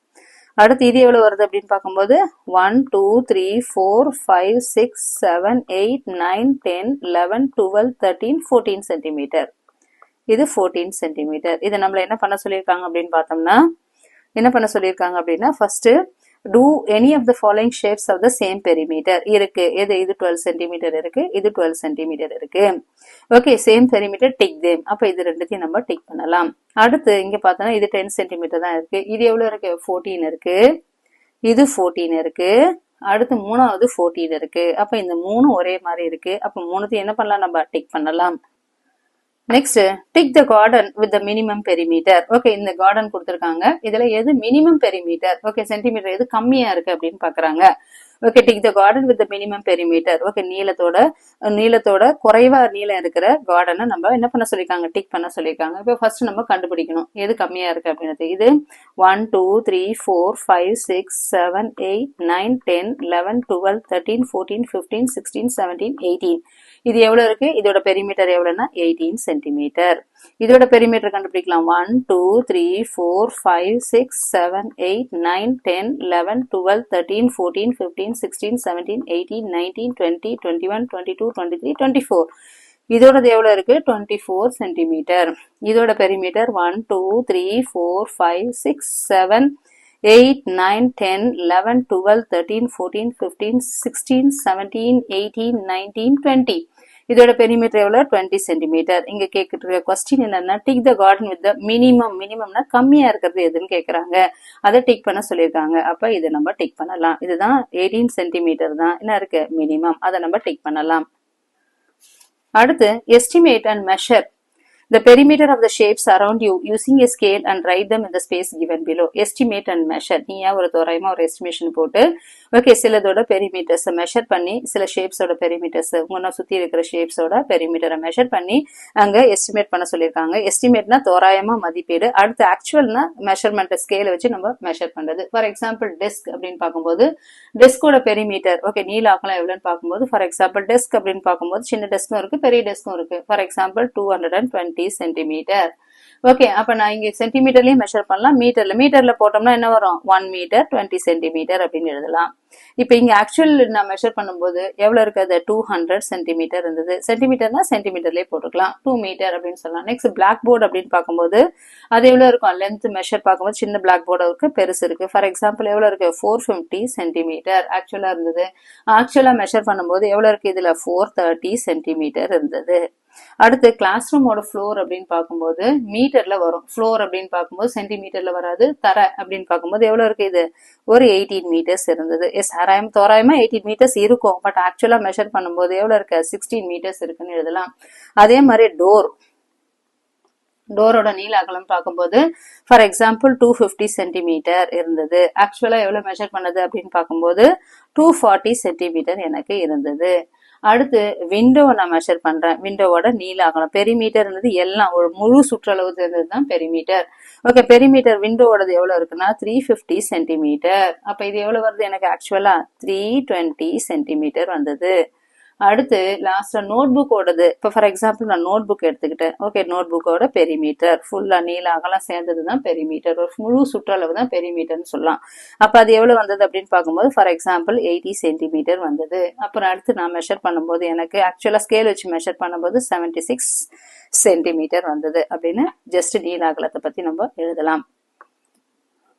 அடுத்து இது எவ்வளவு வருது அப்படின்னு பார்க்கும்போது 1 2 3 4 5 6 7 8 9 10 11 12 13 14 சென்டிமீட்டர். இது 14 சென்டிமீட்டர். இதை நம்மள என்ன பண்ண சொல்லியிருக்காங்க அப்படின்னு பார்த்தோம்னா, என்ன பண்ண சொல்லியிருக்காங்க அப்படின்னா, first do any of the following shapes of the same perimeter இருக்கு. இது 12 சென்டிமீட்டர் இருக்கு, இது 12 சென்டிமீட்டர் இருக்கு. Okay, same perimeter, tick them. அப்ப இது ரெண்டுத்தையும் நம்ம டிக் பண்ணலாம். அடுத்து இங்க பார்த்தோம்னா இது 10 சென்டிமீட்டர் தான் இருக்கு. இது எவ்வளவு இருக்கு, 14 இருக்கு, இது 14 இருக்கு, அடுத்து மூணாவது 14 இருக்கு. அப்ப இந்த மூணு ஒரே மாதிரி இருக்கு. அப்ப மூணுத்தையும் என்ன பண்ணலாம், நம்ம டிக் பண்ணலாம். Next, tick the garden with the minimum perimeter. Okay, இந்த கார்டன் கொடுத்துருக்காங்க. இதுல எது மினிமம் பெரிமீட்டர், ஓகே சென்டிமீட்டர் எது கம்மியா இருக்கு அப்படின்னு பாக்குறாங்க. Okay, tick the garden with the minimum perimeter. Okay, நீளத்தோட குறைவா நீளம் இருக்கிற கார்டனை நம்ம என்ன பண்ண சொல்லிருக்காங்க, டிக் பண்ண சொல்லியிருக்காங்க. இப்போ ஃபர்ஸ்ட் நம்ம கண்டுபிடிக்கணும் எது கம்மியா இருக்கு அப்படின்றது. இது 1 2 3 4 5 6 7 8 9 10 11 12 13 14 15 16 17 18. இது எவ்வளவு இருக்கு, இதோட பெரிமீட்டர் எவ்வளவுன்னா 18 சென்டிமீட்டர். இதோட பெரிமீட்டர் கண்டுபிடிக்கலாம். 1 2 3 4 5 6 7 8 9 10 11 12 13 14 15 16 17 18 19 20 21 22 23 24. இதோட எவ்வளவு இருக்கு, 24 சென்டிமீட்டர். இதோட பெரிமீட்டர் 1 2 3 4 5 6 7 8 9 10 11 12 13 14 15 16 17 18 19 20. இதோட பெரிமீட்டர் எவ்வளோ 20 சென்டிமீட்டர். இங்க கேட்கிற கொஸ்டின் என்னன்னா tick the garden with the மினிமம்னா கம்மியா இருக்கிறது எதுன்னு கேட்கறாங்க. அதை டிக் பண்ண சொல்லியிருக்காங்க. அப்ப இதை நம்ம டிக் பண்ணலாம். இதுதான் 18 சென்டிமீட்டர் தான் என்ன இருக்கு மினிமம். அதை நம்ம டிக் பண்ணலாம். அடுத்து estimate and measure the perimeter of the shapes around you using a scale and write them in the space given below. Estimate and measure. நீயா ஒரு தோராயமா ஒரு எஸ்டிமேஷன் போட்டு ஓகே சிலதோட பெரிமீட்டர்ஸ் மெஷர் பண்ணி சில ஷேப்ஸோட பெரிமீட்டர்ஸ் முன்ன சுத்தி இருக்கிற ஷேப்ஸோட பெரிமீட்டரை மெஷர் பண்ணி அங்க எஸ்டிமேட் பண்ண சொல்லியிருக்காங்க. எஸ்டிமேட்னா தோராயமா மதிப்பீடு. அடுத்து ஆக்சுவல்னா மெஷர்மெண்ட் ஸ்கேலை வச்சு நம்ம மெஷர் பண்றது. ஃபார் எக்ஸாம்பிள் டெஸ்க் அப்படின்னு பார்க்கும்போது டெஸ்கோட பெரிமீட்டர் ஓகே நீள அகலம் எவ்வளவுன்னு பார்க்கும்போது ஃபார் எக்ஸாம்பிள் டெஸ்க் அப்படின்னு பார்க்கும்போது சின்ன டெஸ்க்கும் இருக்கு பெரிய டெஸ்க்கும் இருக்கு. For example 220 centimetre. ஓகே அப்ப நான் இங்க சென்டிமீட்டர்லயும் மெஷர் பண்ணலாம். மீட்டர்ல போட்டோம்னா என்ன வரும் 1 மீட்டர் 20 சென்டிமீட்டர் அப்படின்னு எழுதலாம். இப்ப இங்க ஆக்சுவல் நான் மெஷர் பண்ணும்போது எவ்வளவு இருக்கு அது 200 சென்டிமீட்டர் இருந்தது. சென்டிமீட்டர்னா சென்டிமீட்டர்லயே போட்டுக்கலாம் 2 மீட்டர் அப்படின்னு சொல்லலாம். நெக்ஸ்ட் பிளாக் போர்டு அப்படின்னு பார்க்கும்போது அது எவ்வளவு இருக்கும் லென்த் மெஷர் பார்க்கும்போது சின்ன பிளாக் போர்டு இருக்கு பெருசு இருக்கு. ஃபார் எக்ஸாம்பிள் எவ்வளவு இருக்கு 450 சென்டிமீட்டர் ஆக்சுவலா இருந்தது. ஆக்சுவலா மெஷர் பண்ணும்போது எவ்வளவு இருக்கு இதுல 430 சென்டிமீட்டர் இருந்தது. அடுத்து கிளாஸ் ரூமோட ஃப்ளோர் அப்படின்னு பார்க்கும்போது மீட்டர்ல வரும். ஃப்ளோர் அப்படின்னு பார்க்கும்போது சென்டிமீட்டர்ல வராது. தர அப்படின்னு பார்க்கும்போது எவ்வளவு இருக்கு இது ஒரு 18 மீட்டர்ஸ் இருந்தது. எஸ் தோராயமா 18 மீட்டர்ஸ் இருக்கும். பட் ஆக்சுவலா மெஷர் பண்ணும்போது எவ்வளவு இருக்கு 16 மீட்டர்ஸ் இருக்குன்னு எழுதலாம். அதே மாதிரி டோரோட நீள அகலம் பார்க்கும்போது ஃபார் எக்ஸாம்பிள் 250 சென்டிமீட்டர் இருந்தது. ஆக்சுவலா எவ்வளவு மெஷர் பண்ணது அப்படின்னு பார்க்கும்போது 240 சென்டிமீட்டர் எனக்கு இருந்தது. அடுத்து விண்டோவை நான் மெஷர் பண்றேன். விண்டோவோட நீள அகலம் பெரிமீட்டர் இருந்தது எல்லாம் ஒரு முழு சுற்றளவு இருந்ததுதான் பெரிமீட்டர். ஓகே பெரிமீட்டர் விண்டோவோடது எவ்வளவு இருக்குன்னா 350 சென்டிமீட்டர். அப்ப இது எவ்வளவு வருது எனக்கு ஆக்சுவலா 320 சென்டிமீட்டர் வந்தது. அடுத்து லாஸ்டா நோட் புக்கோடது இப்போ ஃபார் எக்ஸாம்பிள் நான் நோட் புக் எடுத்துக்கிட்டேன். ஓகே நோட் புக்கோட பெரிமீட்டர் ஃபுல்லா நீள அகலம் சேர்ந்ததுதான் பெரிமீட்டர். ஒரு முழு சுற்றளவு தான் பெரிமீட்டர்னு சொல்லலாம். அப்ப அது எவ்வளவு வந்தது அப்படின்னு பார்க்கும்போது ஃபார் எக்ஸாம்பிள் 80 சென்டிமீட்டர் வந்தது. அப்புறம் அடுத்து நான் மெஷர் பண்ணும்போது எனக்கு ஆக்சுவலா ஸ்கேல் வச்சு மெஷர் பண்ணும்போது 76 சென்டிமீட்டர் வந்தது அப்படின்னு ஜஸ்ட் நீள அகலத்தை பத்தி நம்ம எழுதலாம்.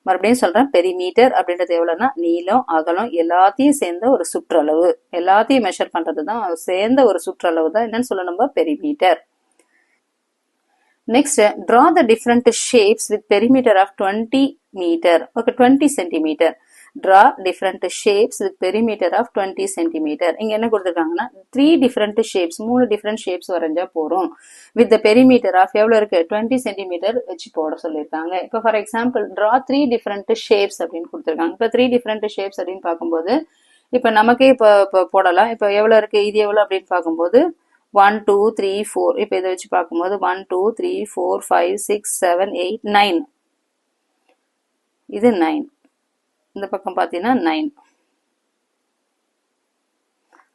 மறுபடியும் சொல்றேன் பெரிமீட்டர் அப்படின்றது எவ்வளவுன்னா நீளம் அகலம் எல்லாத்தையும் சேர்ந்த ஒரு சுற்றளவு. எல்லாத்தையும் மெஷர் பண்றதுதான் சேர்ந்த ஒரு சுற்றளவு தான் என்னன்னு சொல்ல நம்ம perimeter. Next draw the different shapes with perimeter of 20 meter. Okay 20 centimeter. Draw different shapes with perimeter of 20 centimeter. இங்க என்ன கொடுத்திருக்காங்கன்னா 3 different shapes 3 different shapes வரைஞ்சா போறோம். with the perimeter of எவ்வளவு இருக்கு 20 centimeter வச்சு போட சொல்லியிருக்காங்க. இப்போ for example draw 3 different shapes அப்படின்னு கொடுத்திருக்காங்க. இப்போ 3 different shapes அப்படின்னு பார்க்கும்போது இப்போ நமக்கே இப்போ போடலாம். இப்போ எவ்வளவு இருக்கு இது எவ்வளவு அப்படின்னு பார்க்கும்போது 1 2 3 4 இப்போ இதை வச்சு பார்க்கும்போது 1 2 3 4 5 6 7 8 9 இது 9 இந்த பக்கம் பார்த்தீங்கன்னா 9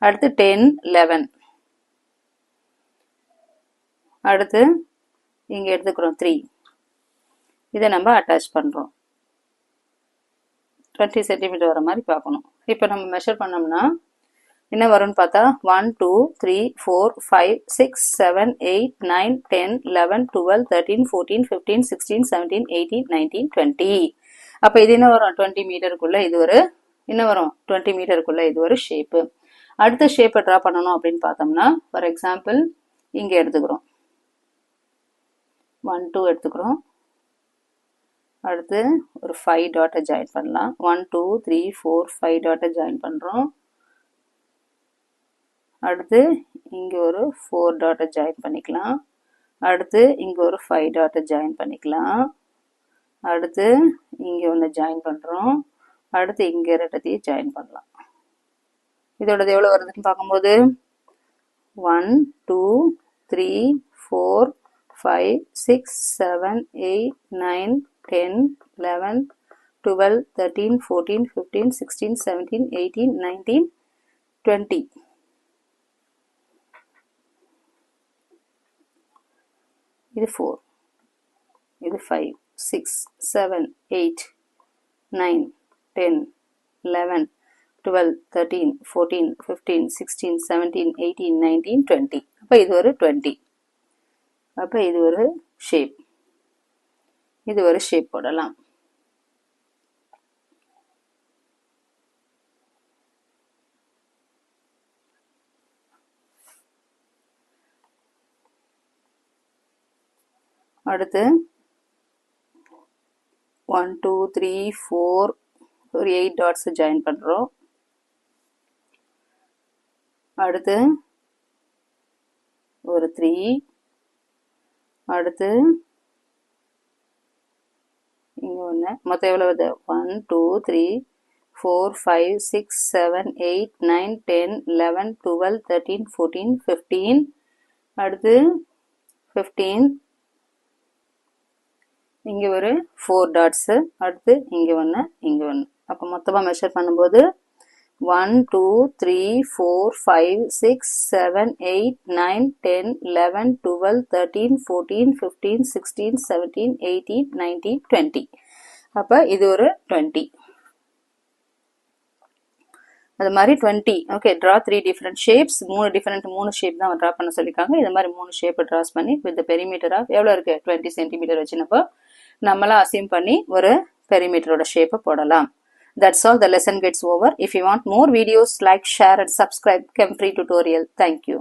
அடுத்து 10 11 அடுத்து இங்க எடுத்துக்கிறோம் 3 இதை நம்ம அட்டாச் பண்றோம் 20 சென்டிமீட்டர் வர மாதிரி பார்க்கணும். இப்போ நம்ம மெஷர் பண்ணோம்னா என்ன வரும்னு பார்த்தா 1 2 3 4 5 6 7 8 9 10 11 12 13 14 15 16 17 18 19 20. அப்ப இது என்ன வரும் 20 மீட்டருக்குள்ள இது ஒரு என்ன வரும் 20 மீட்டருக்குள்ள இது ஒரு ஷேப்பு. அடுத்த ஷேப்பை ட்ரா பண்ணணும் அப்படின்னு பார்த்தோம்னா ஃபார் எக்ஸாம்பிள் இங்க எடுத்துக்கிறோம் 1 2 எடுத்துக்கிறோம். அடுத்து ஒரு 5 டாட்டை ஜாயின் பண்ணலாம். 1 2 3 4 5 டாட்டை ஜாயின் பண்றோம். அடுத்து இங்க ஒரு 4 டாட்டை ஜாயின் பண்ணிக்கலாம். அடுத்து இங்க ஒரு 5 டாட்டை ஜாயின் பண்ணிக்கலாம். அடுத்து இங்க ஒன்று ஜாயின் பண்றோம். அடுத்து இங்க ரெட்டத்தையும் ஜாயின் பண்ணலாம். இதோடது எவ்வளவு வருதுன்னு பார்க்கும்போது 1 2 3 4 5 6 7 8 9 10 11 12 13 14 15 16 17 18 19 20. இது 4 இது 5 6 7 8 9 10 11 12 13 14 15 16 17 18 19 20. அப்ப இது ஒரு 20. அப்ப இது ஒரு ஷேப். இது ஒரு ஷேப் போடலாம். அடுத்து 1 2 3 4 ஒரு 8 டாட்ஸ் ஜாயின் பண்றோம். அடுத்து ஒரு 3, அடுத்து இங்க ஒன்று, மொத்தம் எவ்வளோ வருது 1 2 3 4 5 6 7 8 9 10 11 12 13 14 15, அடுத்து 15, இங்கே ஒரு 4 டாட்ஸு, அடுத்து இங்கே ஒன்று இங்கே ஒன்று. அப்போ மொத்தமாக மெஷர் பண்ணும்போது 1 2 3 4 5 6 7 8 9 10 11 12 13 14 15 16 17 18 19 20. அப்போ இது ஒரு 20. அது மாதிரி 20. Okay, draw 3 different shapes. 3 shape தான் ட்ரா பண்ண சொல்லியிருக்காங்க. இது மாதிரி 3 ஷேப்பை ட்ராஸ் பண்ணி வித் பெரிமீட்டர் ஆஃப் எவ்வளோ இருக்குது 20 சென்டிமீட்டர் வச்சுனப்போ நம்மளாம் அசியூம் பண்ணி ஒரு பெரிமீட்டரோட ஷேப்பை போடலாம். That's all. The lesson gets over. If you want more videos, like, share and subscribe Chem Free Tutorial. Thank you.